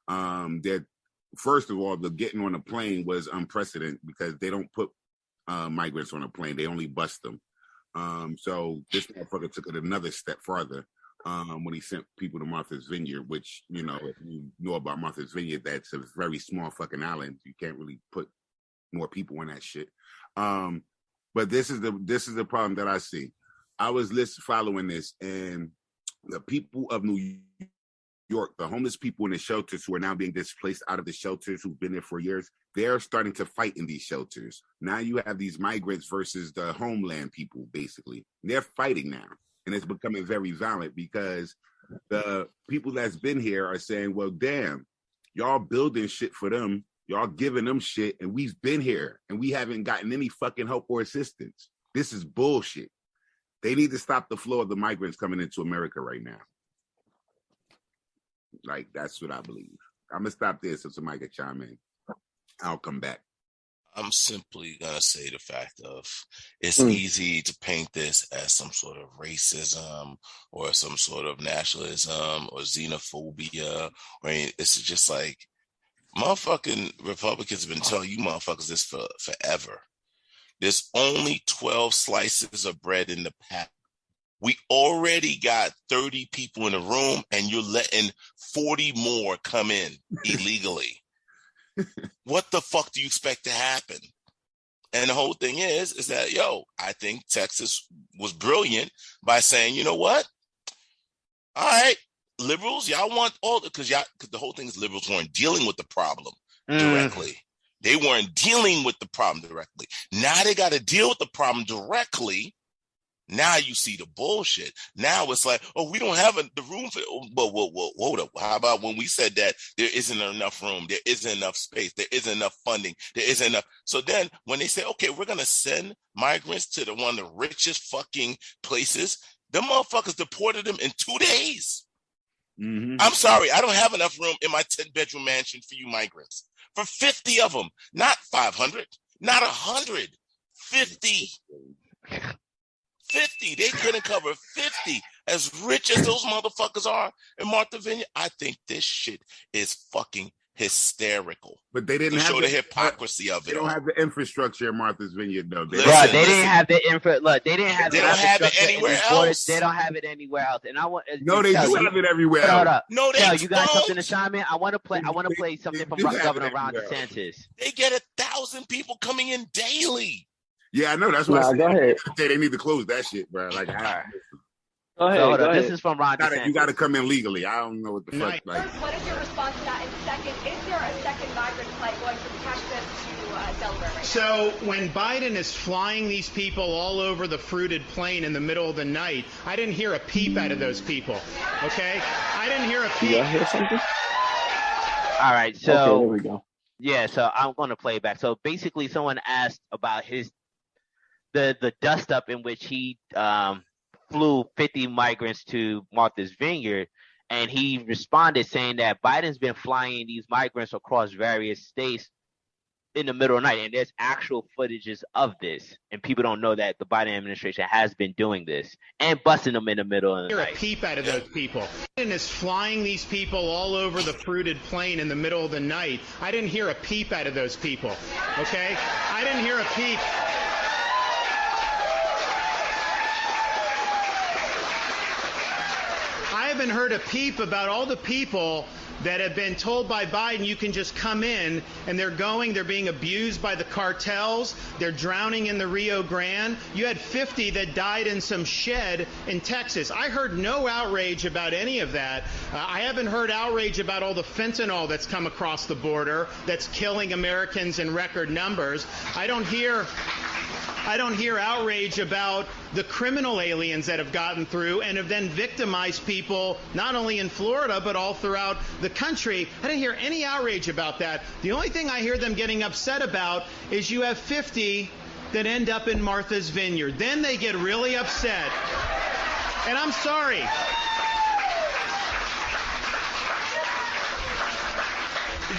That first of all, the getting on a plane was unprecedented because they don't put migrants on a plane; they only bust them. So this motherfucker took it another step farther when he sent people to Martha's Vineyard, which, you know, if you know about Martha's Vineyard, that's a very small fucking island. You can't really put more people in that shit. But this is the problem that I see. I was following this, and the people of New York, the homeless people in the shelters who are now being displaced out of the shelters, who've been there for years, they're starting to fight in these shelters. Now you have these migrants versus the homeland people, basically. They're fighting now, and it's becoming very violent because the people that's been here are saying, well, damn, y'all building shit for them. Y'all giving them shit, and we've been here, and we haven't gotten any fucking help or assistance. This is bullshit. They need to stop the flow of the migrants coming into America right now. Like, that's what I believe. I'm going to stop there so somebody can chime in. I'll come back. I'm simply going to say the fact of it's easy to paint this as some sort of racism or some sort of nationalism or xenophobia. Or it's just like, motherfucking Republicans have been telling you motherfuckers this for forever. There's only 12 slices of bread in the pack. We already got 30 people in the room, and you're letting 40 more come in illegally. What the fuck do you expect to happen? And the whole thing is that, I think Texas was brilliant by saying, you know what? All right, liberals, y'all want all because the whole thing is liberals weren't dealing with the problem directly. They weren't dealing with the problem directly. Now they got to deal with the problem directly. Now you see the bullshit. Now it's like, we don't have the room for. Whoa, hold up. How about when we said that there isn't enough room, there isn't enough space, there isn't enough funding, there isn't enough. So then when they say, okay, we're gonna send migrants to one of the richest fucking places, the motherfuckers deported them in 2 days. Mm-hmm. I'm sorry, I don't have enough room in my 10-bedroom mansion for you migrants. For 50 of them, not 500, not 100, 50. 50. They couldn't cover 50. As rich as those motherfuckers are in Martha Vineyard, I think this shit is fucking hysterical. But they didn't show the hypocrisy of it. They don't have the infrastructure in Martha's Vineyard, though. They didn't have the infra. Look, they didn't have. They don't have it anywhere else. They don't have it anywhere else. And I want. No, they do have it everywhere else. Hold up. No, they don't. You got something to chime in? I want to play something from Governor Ron DeSantis. They get 1,000 people coming in daily. Yeah, I know. That's why go ahead. They need to close that shit, bro. Like, Go ahead. This is from Ron DeSantis. You got to come in legally. I don't know what the fuck. Like, first, what is your response to that? And second, is there a second migrant flight going from Texas to Delaware right now? So when Biden is flying these people all over the fruited plain in the middle of the night, I didn't hear a peep out of those people. Okay? I didn't hear a peep. You hear something? All right. So okay, there we go. Yeah. So I'm going to play it back. So basically, someone asked about the dust up in which he flew 50 migrants to Martha's Vineyard, and he responded saying that Biden's been flying these migrants across various states in the middle of the night, and there's actual footages of this, and people don't know that the Biden administration has been doing this and busting them in the middle of the night. Hear a peep out of those people. Biden is flying these people all over the fruited plain in the middle of the night. I didn't hear a peep out of those people. Okay? I didn't hear a peep. I haven't heard a peep about all the people that have been told by Biden you can just come in, and they're being abused by the cartels, they're drowning in the Rio Grande. You had 50 that died in some shed in Texas. I heard no outrage about any of that. I haven't heard outrage about all the fentanyl that's come across the border that's killing Americans in record numbers. I don't hear outrage about the criminal aliens that have gotten through and have then victimized people not only in Florida but all throughout the country. I didn't hear any outrage about that. The only thing I hear them getting upset about is you have 50 that end up in Martha's Vineyard. Then they get really upset. And I'm sorry.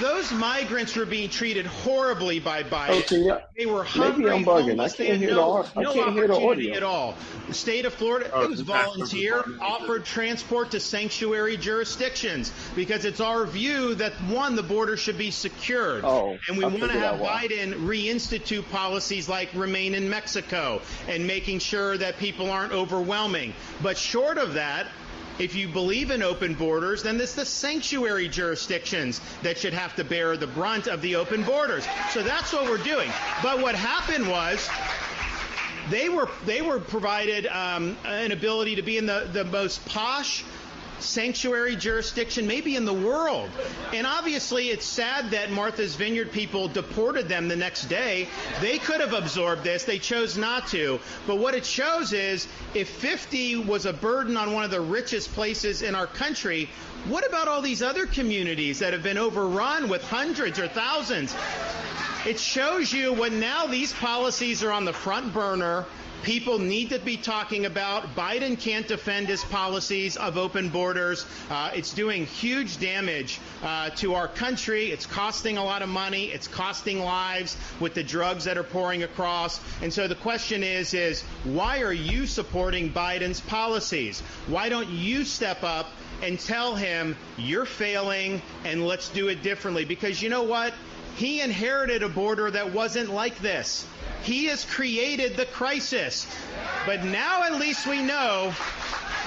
those migrants were being treated horribly by Biden. Oh, They were maybe hungry, I'm bugging. homeless. They I can't had hear no the opportunity audio at all. The state of Florida, it was volunteer, offered transport to sanctuary jurisdictions because it's our view that, one, the border should be secured. And we want to have Biden reinstitute policies like remain in Mexico and making sure that people aren't overwhelming. But short of that, if you believe in open borders, then it's the sanctuary jurisdictions that should have to bear the brunt of the open borders. So that's what we're doing. But what happened was they were provided an ability to be in the most posh sanctuary jurisdiction maybe in the world. And obviously it's sad that Martha's Vineyard people deported them the next day. They could have absorbed this. They chose not to. But what it shows is if 50 was a burden on one of the richest places in our country, what about all these other communities that have been overrun with hundreds or thousands? It shows you when now these policies are on the front burner. People need to be talking about. Biden can't defend his policies of open borders. It's doing huge damage to our country. It's costing a lot of money. It's costing lives with the drugs that are pouring across. And so the question is why are you supporting Biden's policies? Why don't you step up and tell him you're failing and let's do it differently? Because you know what? He inherited a border that wasn't like this. He has created the crisis. But now at least we know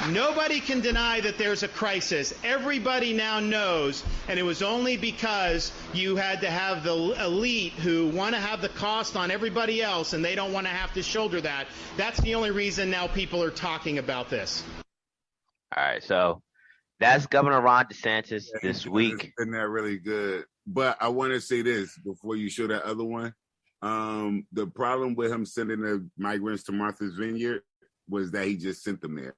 nobody can deny that there's a crisis. Everybody now knows, and it was only because you had to have the elite who want to have the cost on everybody else, and they don't want to have to shoulder that. That's the only reason now people are talking about this. All right, so that's Governor Ron DeSantis this week. It's been that really good. But I want to say this before you show that other one. The problem with him sending the migrants to Martha's Vineyard was that he just sent them there.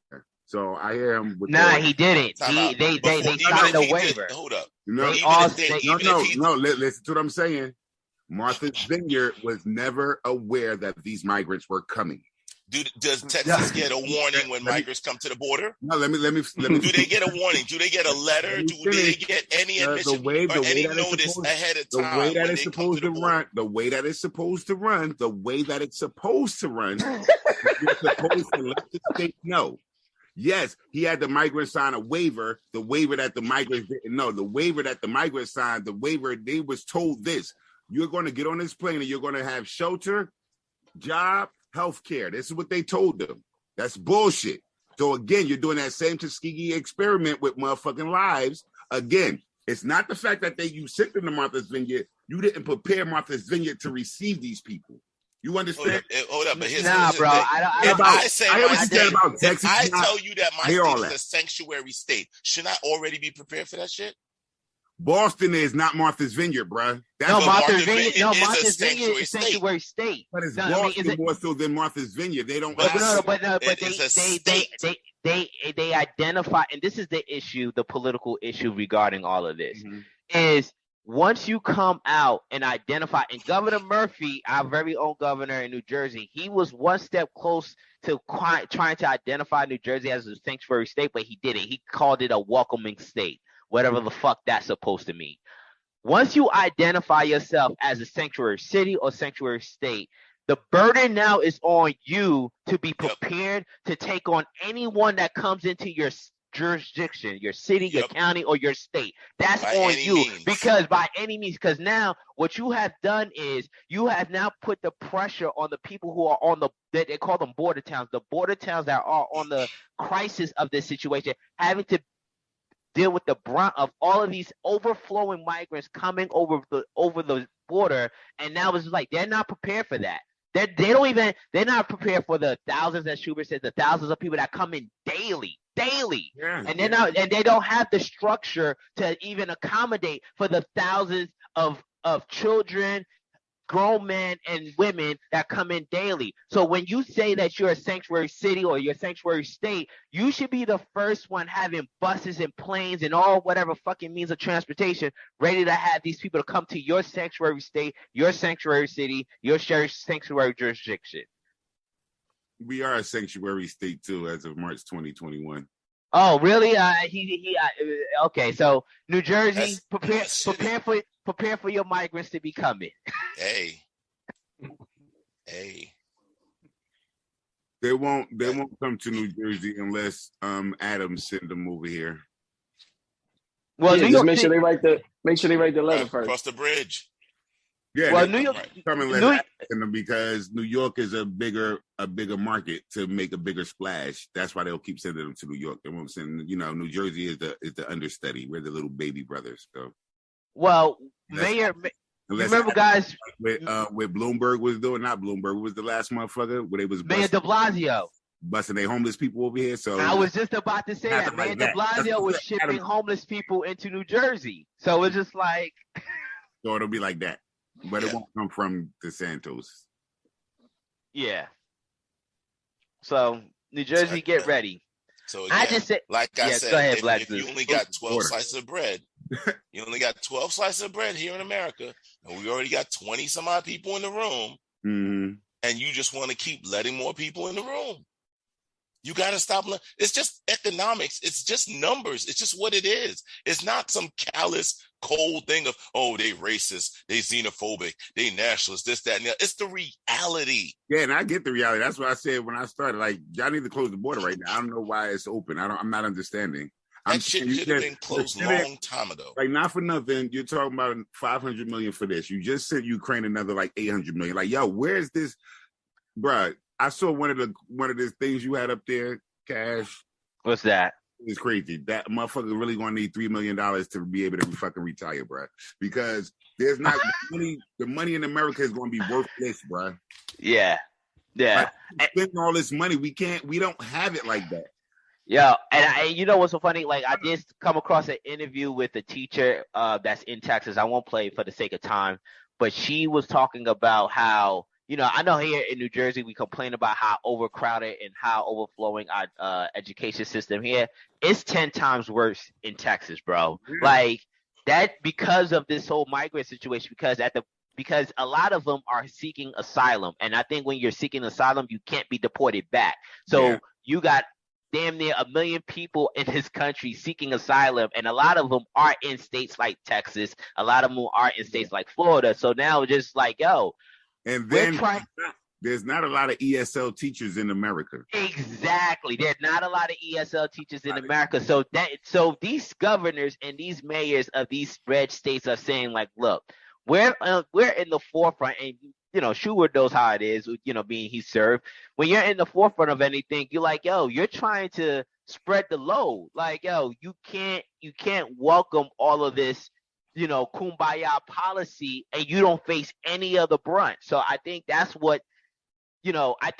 So I hear him. He didn't. They signed a waiver. Hold up. No, listen to what I'm saying. Martha's Vineyard was never aware that these migrants were coming. Does Texas get a warning when migrants come to the border? No, let me. Do they get a warning? Do they get a letter? Do they get any admission or any notice ahead of time? The way that it's supposed to run, the way that it's supposed to run, you're supposed to let the state know. Yes, he had the migrant sign a waiver. The waiver that the migrants didn't know. The waiver that the migrant signed. The waiver they was told this: you're going to get on this plane and you're going to have shelter, job, health care. This is what they told them. That's bullshit. So again, you're doing that same Tuskegee experiment with motherfucking lives. Again, it's not the fact that you sent them to Martha's Vineyard. You didn't prepare Martha's Vineyard to receive these people. You understand? Hold up. But here's bro. If I tell you that my state is a sanctuary state, shouldn't I already be prepared for that shit? Boston is not Martha's Vineyard, bruh. Martha's Vineyard is a sanctuary state. But it's Boston more so than Martha's Vineyard. They don't. But they identify, and this is the issue, the political issue regarding all of this, is once you come out and identify, and Governor Murphy, our very own governor in New Jersey, he was one step close to trying to identify New Jersey as a sanctuary state, but he didn't. He called it a welcoming state. Whatever the fuck that's supposed to mean. Once you identify yourself as a sanctuary city or sanctuary state, the burden now is on you to be prepared to take on anyone that comes into your jurisdiction, your city, your county, or your state. That's by on you means. Because by any means, because now what you have done is you have now put the pressure on the people who are on they call them border towns, the border towns that are on the crisis of this situation, having to deal with the brunt of all of these overflowing migrants coming over the border, and now it's like they're not prepared for that. They're not prepared for the thousands, as Schubert said, the thousands of people that come in daily, and they don't have the structure to even accommodate for the thousands of children, grown men and women that come in daily. So when you say that you're a sanctuary city or you're a sanctuary state, you should be the first one having buses and planes and all whatever fucking means of transportation ready to have these people to come to your sanctuary state, your sanctuary city, your sanctuary jurisdiction. We are a sanctuary state too as of March 2021. Oh, really? Okay. So New Jersey, That's shitty. prepare for your migrants to be coming. Hey, hey. They won't That, come to New Jersey unless Adams send them over here. Well, Yeah, New just York City. make sure they write the letter first. cross the bridge. Yeah, Well, they New York, come unless New, Adams send them because New York is a bigger market to make a bigger splash. That's why they'll keep sending them to New York. They won't send. New Jersey is the understudy. We're the little baby brothers. So well, unless, Mayor, you unless remember, guys, with Bloomberg was doing, not Bloomberg, was the last motherfucker where they was Mayor De Blasio. busting their homeless people over here. So I was just about to say that Mayor De Blasio was shipping homeless people into New Jersey. So it's just like, so it'll be like that, but it won't come from DeSantis. yeah. So New Jersey, get ready. So I again, just said, like I yeah, said, go ahead, if you only got 12 slices of bread, you only got 12 slices of bread here in America, and we already got 20 some odd people in the room, and you just want to keep letting more people in the room. You got to stop. It's just economics. It's just numbers. It's just what it is. It's not some callous, cold thing of, oh, they racist, they xenophobic, they nationalist, this, that, and that. It's the reality. Yeah, and I get the reality. That's what I said when I started. Like, y'all need to close the border right now. I don't know why it's open. I'm not understanding. That shit should have been closed long time ago. Like, not for nothing, you're talking about $500 million for this. You just sent Ukraine another like $800 million. Like, yo, where's this, bruh? I saw one of the things you had up there, Cash. What's that? It's crazy. That motherfucker really gonna need $3 million to be able to fucking retire, bro. Because there's not the money in America is gonna be worthless, bro. Yeah. Like, spending all this money, we don't have it like that. Yeah, and you know what's so funny? Like, I just come across an interview with a teacher that's in Texas. I won't play it for the sake of time, but she was talking about how, I know here in New Jersey we complain about how overcrowded and how overflowing our education system here. It's 10 times worse in Texas, bro. Yeah. Like that, because of this whole migrant situation. Because a lot of them are seeking asylum, and I think when you're seeking asylum, you can't be deported back. So you got damn near 1 million people in this country seeking asylum, and a lot of them are in states like Texas. A lot of them are in states like Florida. So now, just like, yo. And then there's not a lot of ESL teachers in America. Exactly. There's not a lot of ESL teachers in America. So these governors and these mayors of these red states are saying, like, look, we're in the forefront, and Schumer knows how it is, being he served. When you're in the forefront of anything, you're like, yo, you're trying to spread the load. Like, yo, you can't welcome all of this kumbaya policy, and you don't face any of the brunt. So I think that's what, I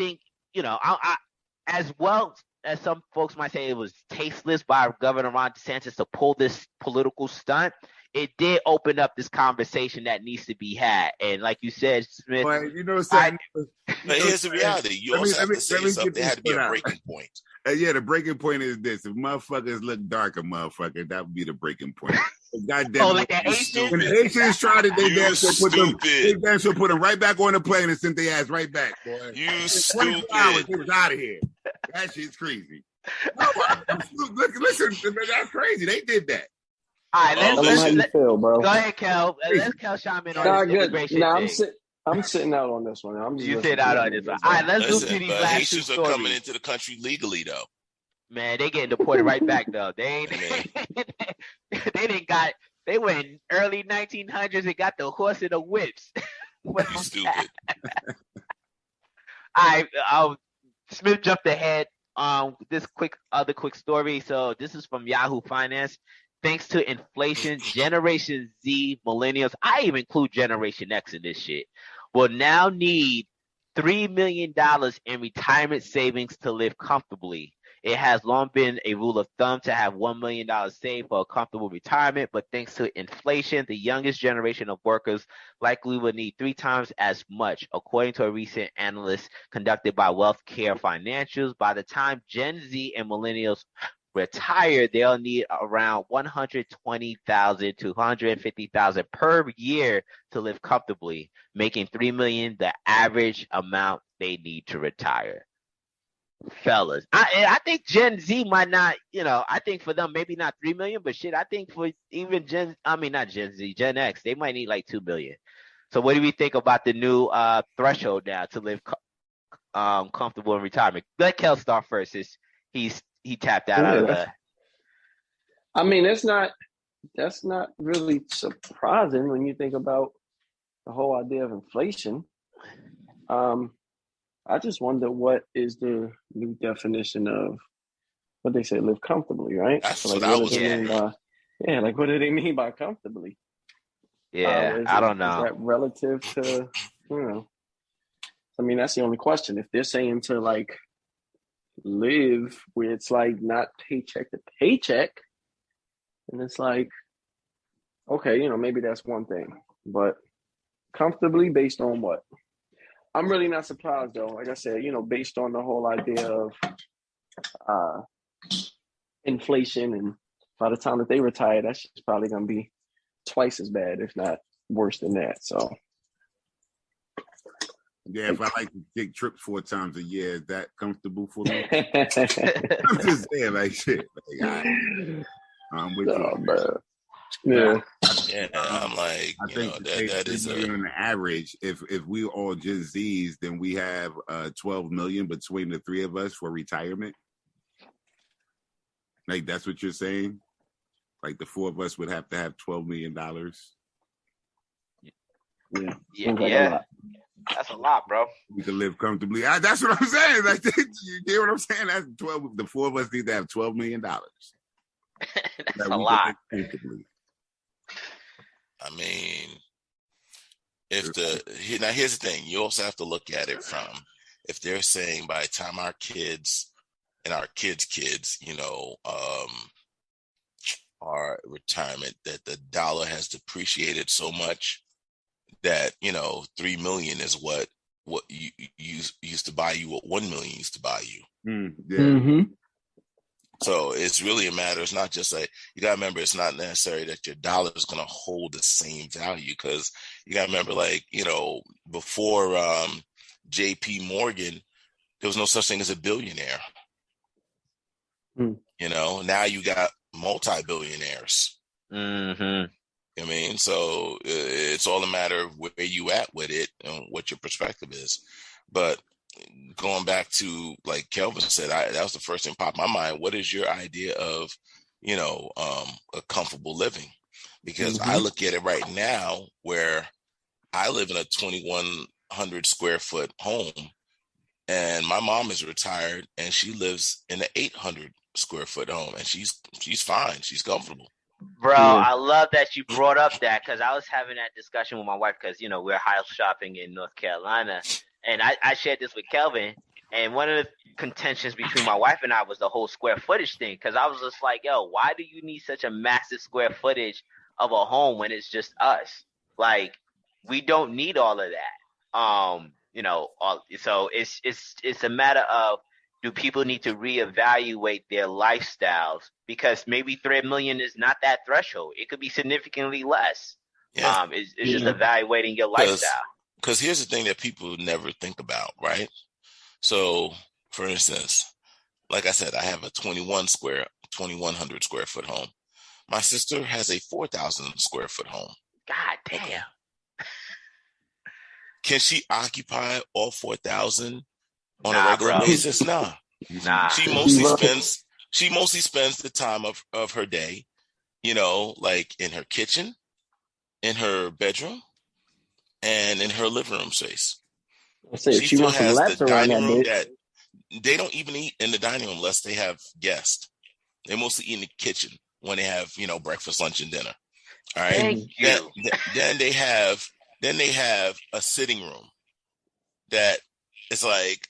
as well as some folks might say it was tasteless by Governor Ron DeSantis to pull this political stunt. It did open up this conversation that needs to be had. And like you said, Smith. Well, but here's the reality. You also have to say something. There had to be a breaking point. The breaking point is this. If motherfuckers look darker, motherfucker, that would be the breaking point. Goddamn. Like the Asians? When the Asians tried it, they damn sure put them right back on the plane and sent their ass right back, boy. You stupid. Hours, they was out of here. That shit's crazy. No, listen, that's crazy. They did that. All right, let's feel, bro. Go ahead, Kel. Let's Kel chime in on this immigration thing. I'm sitting out on this one. You sit out on this one. All right, let's do to these last Haitians two are stories. coming into the country legally, though. Man, they getting deported right back, though. They went in early 1900s and got the horse and the whips. You stupid. All right, Smith jumped ahead. This quick story. So this is from Yahoo Finance. Thanks to inflation, Generation Z, Millennials, I even include Generation X in this shit, will now need $3 million in retirement savings to live comfortably. It has long been a rule of thumb to have $1 million saved for a comfortable retirement, but thanks to inflation, the youngest generation of workers likely will need 3 times as much, according to a recent analysis conducted by Wealth Care Financials. By the time Gen Z and Millennials retire, they'll need around $120,000 to $150,000 per year to live comfortably, making $3 million the average amount they need to retire. fellas. I think Gen Z might not, I think for them maybe not 3 million, but shit, I think for even not Gen Z, Gen X, they might need like 2 billion. So what do we think about the new threshold now to live comfortable in retirement? Let Kel start first. He tapped out of the. I mean, that's not really surprising when you think about the whole idea of inflation. I just wonder what is the new definition of what they say, live comfortably, right? That's so, like, what I was mean by, like, what do they mean by comfortably? Yeah, I don't know. Is that relative to, I mean, that's the only question. If they're saying to, like, live where it's, like, not paycheck to paycheck, and it's like, okay, maybe that's one thing. But comfortably based on what? I'm really not surprised, though. Like I said, based on the whole idea of inflation, and by the time that they retire, that's just probably going to be twice as bad, if not worse than that. So, yeah, if I like to take trips 4 times a year, is that comfortable for me? I'm just saying, like, shit. Like, I'm with you, bro. Yeah. Yeah, I'm like, I think that is on the average. If we all Gen Zs, then we have 12 million between the 3 of us for retirement. Like, that's what you're saying? Like, the 4 of us would have to have $12 million. Yeah. That's a lot, bro. We can live comfortably. That's what I'm saying. Like, you get what I'm saying? That's 12. The 4 of us need to have $12 million. That's a lot. I mean, now here's the thing. You also have to look at it from, if they're saying by the time our kids and our kids' kids, our retirement, that the dollar has depreciated so much that 3 million is what you used to buy you, what 1 million used to buy you. Yeah. Mm-hmm. So it's really a matter. It's not just like, you got to remember, it's not necessary that your dollar is going to hold the same value, because you got to remember, like, before JP Morgan, there was no such thing as a billionaire. Now you got multi-billionaires. Mm-hmm. I mean, so it's all a matter of where you at with it and what your perspective is. But going back to, like Kelvin said, that was the first thing popped in my mind. What is your idea of, a comfortable living? Because I look at it right now where I live in a 2,100 square foot home, and my mom is retired and she lives in an 800 square foot home, and she's fine. She's comfortable. Bro, I love that you brought up that, because I was having that discussion with my wife, because, we're house shopping in North Carolina. And I shared this with Kelvin, and one of the contentions between my wife and I was the whole square footage thing, because I was just like, yo, why do you need such a massive square footage of a home when it's just us? Like, we don't need all of that. So it's a matter of, do people need to reevaluate their lifestyles? Because maybe 3 million is not that threshold. It could be significantly less. Yeah. It's just evaluating your lifestyle. Because here's the thing that people never think about, right? So, for instance, like I said, I have a 2,100 square foot home. My sister has a 4,000 square foot home. God damn. Okay. Can she occupy all 4,000 on a regular basis? Nah. She mostly spends the time of her day, like in her kitchen, in her bedroom, and in her living room space. She still has the dining room that they don't even eat in the dining room unless they have guests. They mostly eat in the kitchen when they have, breakfast, lunch, and dinner. All right. Thank you. Then they have a sitting room that is like,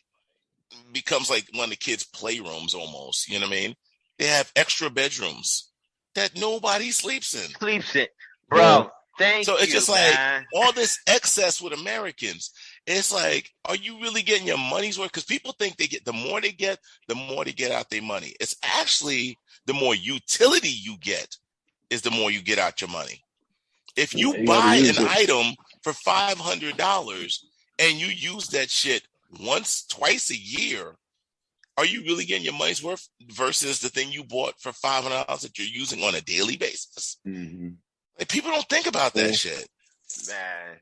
becomes like one of the kids' playrooms almost. You know what I mean? They have extra bedrooms that nobody sleeps in. Bro. Yeah. Thank you. So it's just like all this excess with Americans. It's like, are you really getting your money's worth? Because people think the more they get out their money. It's actually the more utility you get is the more you get out your money. If you buy an item for $500 and you use that shit twice a year, are you really getting your money's worth versus the thing you bought for $500 that you're using on a daily basis? Mm-hmm. Like, people don't think about that shit. Man,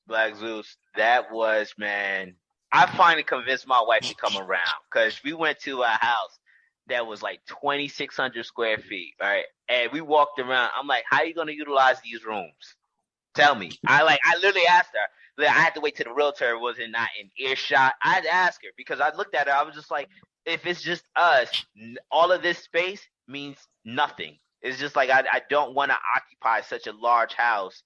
Black Zeus, that was, man. I finally convinced my wife to come around because we went to a house that was like 2,600 square feet, right? And we walked around. I'm like, how are you going to utilize these rooms? Tell me. I literally asked her. I had to wait till the realtor wasn't not in earshot. I had to ask her because I looked at her. I was just like, if it's just us, all of this space means nothing. It's just like I don't want to occupy such a large house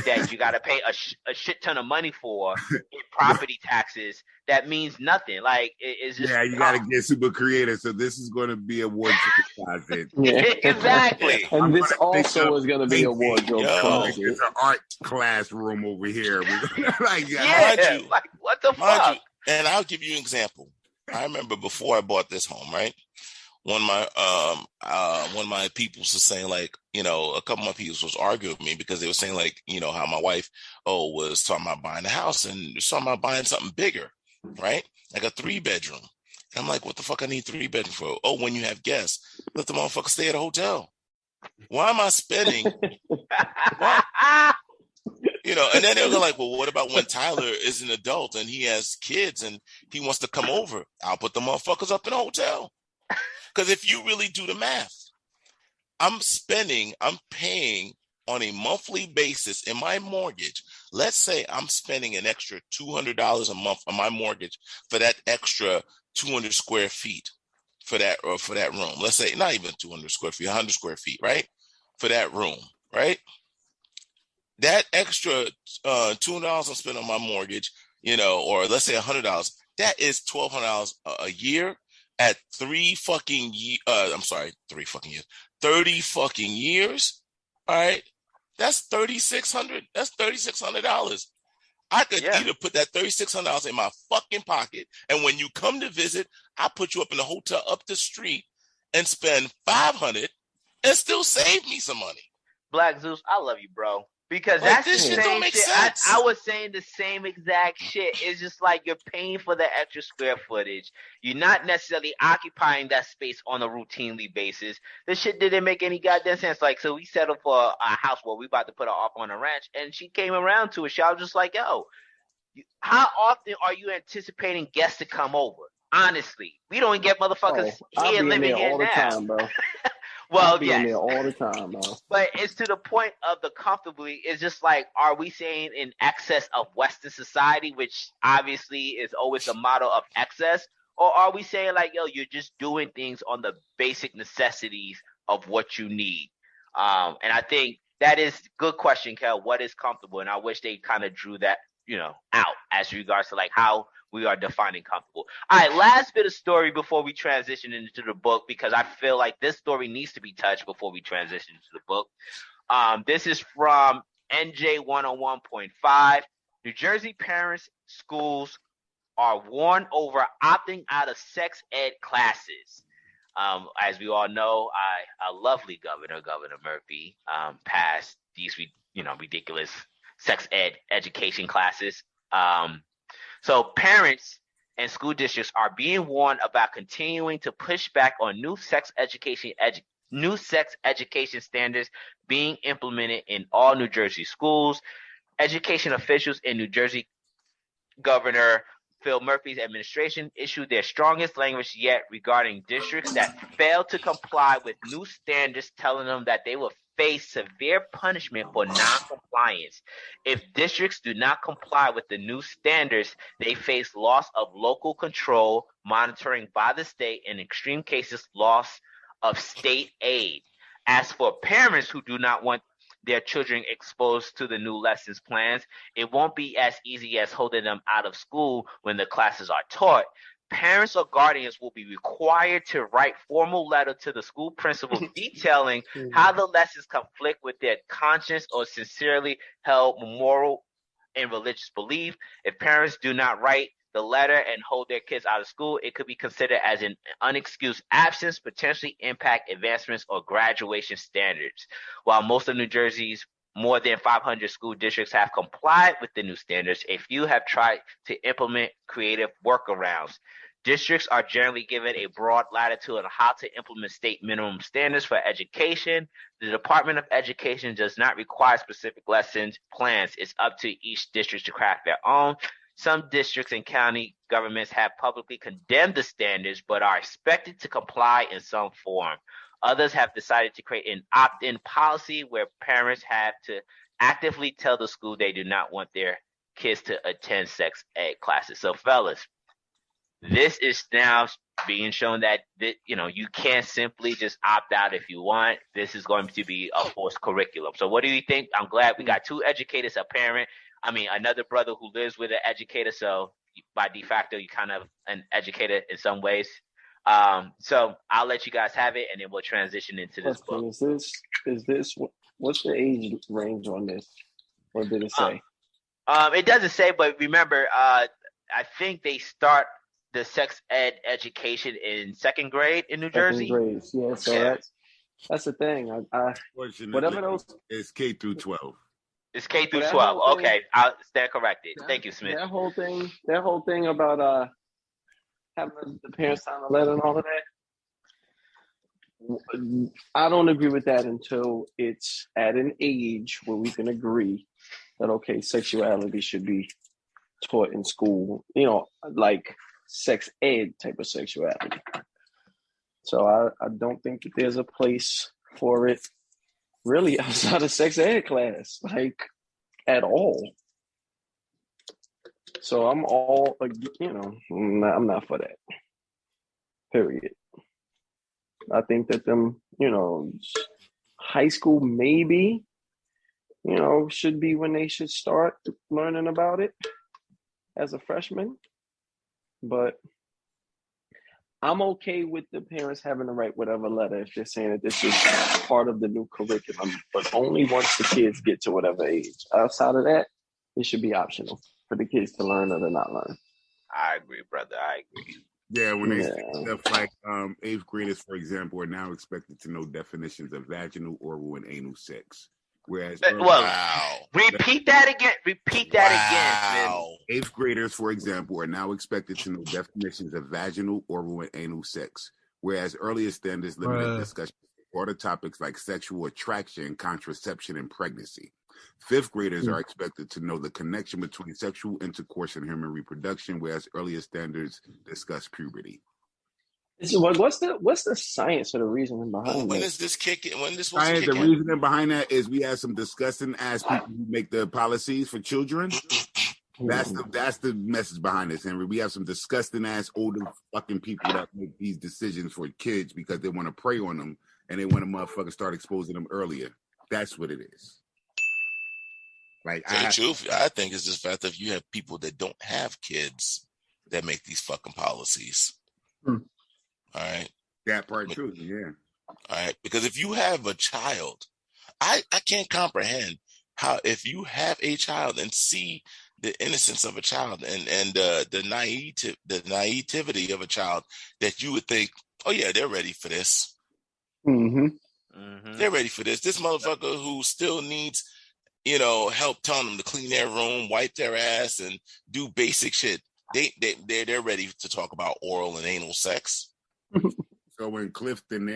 that you got to pay a shit ton of money for in property taxes. That means nothing. Like it's just you got to get super creative. So this is going to be a wardrobe closet. Exactly. And this also is going to be a wardrobe closet. It's an art classroom over here. Like, like what the fuck? And I'll give you an example. I remember before I bought this home, right? One of my peoples was saying, like, you know, a couple of my peoples was arguing with me because they were saying, like, you know, how my wife was talking about buying a house and talking about buying something bigger, right? Like a 3-bedroom. And I'm like, what the fuck I need 3-bedroom for? Oh, when you have guests, let the motherfucker stay at a hotel. Why am I spending? What? You know, and then they're like, well, what about when Tyler is an adult and he has kids and he wants to come over? I'll put the motherfuckers up in a hotel. Because if you really do the math, I'm paying on a monthly basis in my mortgage. Let's say I'm spending an extra $200 a month on my mortgage for that extra 200 square feet for that room. Let's say not even 200 square feet, 100 square feet, right? For that room, right? That extra $200 I'm spending on my mortgage, you know, or let's say $100, that is $1,200 a year. At 3 fucking years, 30 fucking years. All right. That's $3,600. That's $3,600. I could either put that $3,600 in my fucking pocket. And when you come to visit, I put you up in the hotel up the street and spend $500 and still save me some money. Black Zeus, I love you, bro. Because like, that's the shit don't same make shit. sense. I was saying the same exact shit. It's just like you're paying for the extra square footage. You're not necessarily occupying that space on a routinely basis. This shit didn't make any goddamn sense. Like, so we settled for a house where we about to put her up on a ranch, and she came around to it. She was just like, yo, how often are you anticipating guests to come over? Honestly, we don't get motherfuckers here living here all now. The time, bro. Well, yes. There all the time, man. But it's to the point of the comfortably. It's just like, are we saying in excess of Western society, which obviously is always the model of excess, or are we saying like, yo, you're just doing things on the basic necessities of what you need? And I think that is a good question, Kel. What is comfortable? And I wish they kind of drew that, you know, out as regards to like how we are defining comfortable. All right, last bit of story before we transition into the book, because I feel like this story needs to be touched before we transition into the book. This is from NJ 101.5. New Jersey parents, schools are warned over opting out of sex ed classes. As we all know, a lovely Governor Murphy, passed these, ridiculous sex ed education classes. So parents and school districts are being warned about continuing to push back on new sex education standards being implemented in all New Jersey schools. Education officials in New Jersey Governor Phil Murphy's administration issued their strongest language yet regarding districts that fail to comply with new standards, telling them that they will face severe punishment for non-compliance. If districts do not comply with the new standards, they face loss of local control, monitoring by the state, in extreme cases, loss of state aid. As for parents who do not want their children exposed to the new lessons plans, it won't be as easy as holding them out of school when the classes are taught. Parents or guardians will be required to write formal letter to the school principal detailing how the lessons conflict with their conscience or sincerely held moral and religious belief. If parents do not write the letter and hold their kids out of school, it could be considered as an unexcused absence, potentially impact advancements or graduation standards. While most of New Jersey's more than 500 school districts have complied with the new standards, a few have tried to implement creative workarounds. Districts are generally given a broad latitude on how to implement state minimum standards for education. The Department of Education does not require specific lesson plans. It's up to each district to craft their own. Some districts and county governments have publicly condemned the standards, but are expected to comply in some form. Others have decided to create an opt-in policy where parents have to actively tell the school they do not want their kids to attend sex ed classes. So, fellas, this is now being shown that you can't simply just opt out if you want. This is going to be a forced curriculum. So what do you think? I'm glad we got two educators, a parent, another brother who lives with an educator. So by de facto, you kind of an educator in some ways. So I'll let you guys have it, and then we'll transition into this book. Is this what's the age range on this? What did it say? It doesn't say, but remember, I think they start the sex ed education in second grade in New Jersey. Second grade, yeah. So that's the thing. Whatever those, it's K through 12. It's K through 12. Okay, I'll stand corrected. Thank you, Smith. That whole thing about having the parents sign a letter and all of that. I don't agree with that until it's at an age where we can agree that sexuality should be taught in school. Like sex ed type of sexuality. So I don't think that there's a place for it really outside of sex ed class, like at all. So I'm all, I'm not for that. Period. I think that them, high school maybe, should be when they should start learning about it as a freshman. But I'm okay with the parents having to write whatever letter if they're saying that this is part of the new curriculum, but only once the kids get to whatever age. Outside of that, it should be optional for the kids to learn or to not learn. I agree, brother. I agree. Yeah, when they say stuff like 8th graders, for example, are now expected to know definitions of vaginal, oral, and anal sex. Whereas, repeat that again. Repeat that again. 8th graders, for example, are now expected to know definitions of vaginal, oral, and anal sex. Whereas earlier standards limited discussion to broader topics like sexual attraction, contraception, and pregnancy. 5th graders are expected to know the connection between sexual intercourse and human reproduction, whereas earlier standards discuss puberty. What's the science or the reasoning behind when that? is this kicking? When this was kicking? The reasoning behind that is we have some disgusting ass people who make the policies for children. That's the message behind this, Henry. We have some disgusting ass older fucking people that make these decisions for kids because they want to prey on them and they want to motherfucking start exposing them earlier. That's what it is. Like, I think it's just fact that you have people that don't have kids that make these fucking policies. All right. That part too, yeah. All right. Because if you have a child, I can't comprehend how if you have a child and see the innocence of a child and the naivety of a child that you would think, oh yeah, they're ready for this. They're ready for this. This motherfucker who still needs help telling them to clean their room, wipe their ass, and do basic shit. They're ready to talk about oral and anal sex. So in Clifton,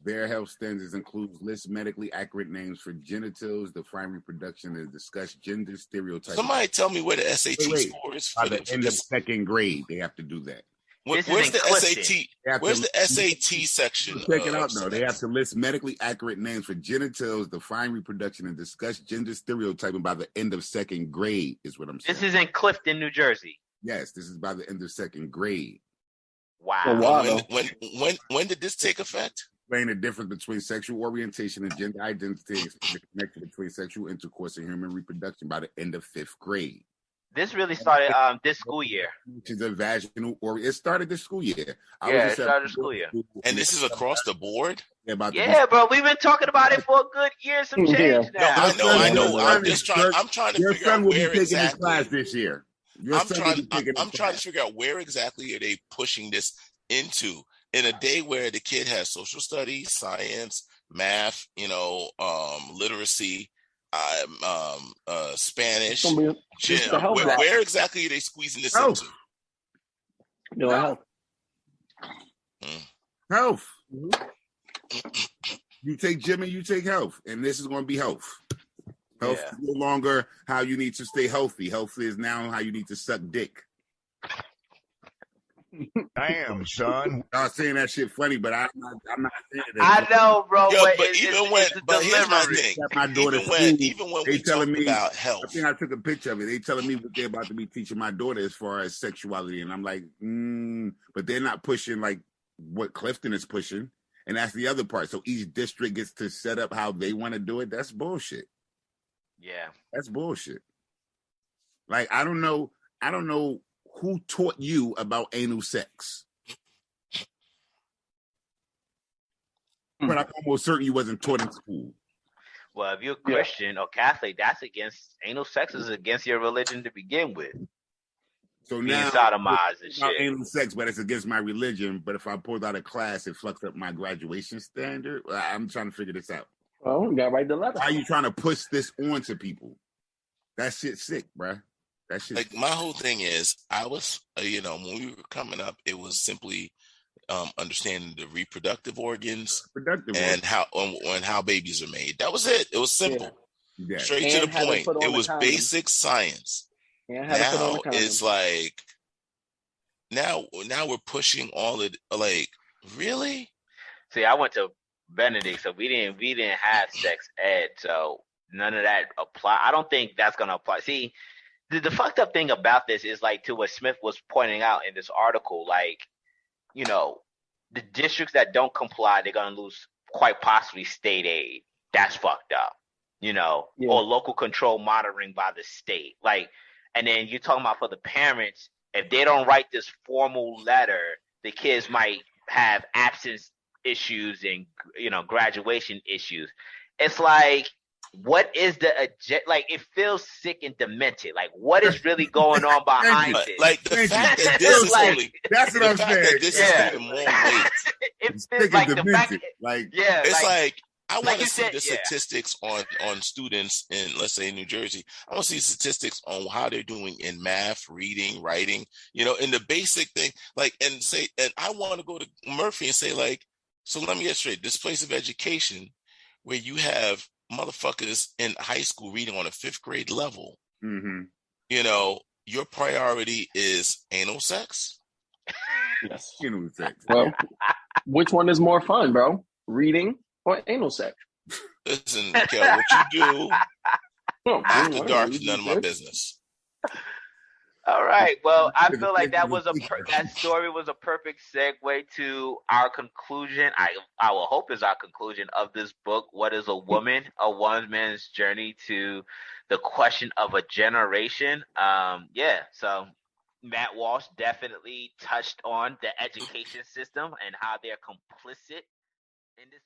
their health standards includes list medically accurate names for genitals, define reproduction, and discuss gender stereotypes. Somebody tell me where the SAT score is. By the end of second grade, they have to do that. Where's the SAT? Where's the SAT section? Check it out, though. They have to list medically accurate names for genitals, define reproduction, and discuss gender stereotyping by the end of second grade, is what I'm saying. This is in Clifton, New Jersey. Yes, this is by the end of second grade. Wow. When did this take effect? Explain the difference between sexual orientation and gender identity, and the connection between sexual intercourse and human reproduction by the end of 5th grade. This really started this school year. Which is a vaginal it started this school year. It started the school year. And this is across the board? Bro, we've been talking about it for a good year, some change now. No, I know. I'm trying to figure out where exactly. Class this year. I'm trying to figure out where exactly are they pushing this into in a day where the kid has social studies, science, math, literacy, Spanish, gym. Where exactly are they squeezing this into? No, health. Health. Mm-hmm. You take gym and you take health, and this is going to be health. Health is no longer how you need to stay healthy. Health is now how you need to suck dick. Damn, son. I was saying that shit funny, but I'm not saying that. I know, bro. Yo, but it's, even it's, when, it's the but here's my delivery. thing. At my daughter's Even when they we telling talk me about I health, think I took a picture of it. They telling me what they're about to be teaching my daughter as far as sexuality, and I'm like, but they're not pushing like what Clifton is pushing, and that's the other part. So each district gets to set up how they want to do it. That's bullshit. Yeah, that's bullshit. Like I don't know who taught you about anal sex. But I'm almost certain you wasn't taught in school. Well, if you're Christian or Catholic, that's against anal sex is against your religion to begin with. So being now sodomized and about shit. anal sex, but it's against my religion. But if I pulled out a class, it fucks up my graduation standard. I'm trying to figure this out. Oh, you gotta write the letter. Why are you trying to push this on to people? That shit's sick, bruh. That shit. Like my whole thing is, I was, when we were coming up, it was simply understanding the reproductive organs and how babies are made. That was it. It was simple, straight and to the point. It was basic science. Now it's like now we're pushing all it. Like, really? See, I went to Benedict, so we didn't have sex ed, so none of that apply. I don't think that's gonna apply. See, the fucked up thing about this is like to what Smith was pointing out in this article, like, the districts that don't comply, they're gonna lose quite possibly state aid. That's fucked up, or local control monitoring by the state. Like, and then you're talking about for the parents, if they don't write this formal letter, the kids might have absence issues and graduation issues. It's like, what is the like? It feels sick and demented. Like, what is really going on behind it? Like the fact that this is only that's what I'm saying. This is even more weight. It feels like the fact, it's like I want to see the said, statistics on students in, let's say, New Jersey. I want to see statistics on how they're doing in math, reading, writing. In the basic thing. Like, and I want to go to Murphy and say, like, so let me get straight. This place of education where you have motherfuckers in high school reading on a 5th grade level. Mm-hmm. Your priority is anal sex? Yes. Anal sex. Well, which one is more fun, bro? Reading or anal sex? Listen, Kel, what you do after dark is none of my business. All right. Well, I feel like that story was a perfect segue to our conclusion. I will hope is our conclusion of this book. What is a woman? A one man's journey to the question of a generation. So Matt Walsh definitely touched on the education system and how they're complicit in this.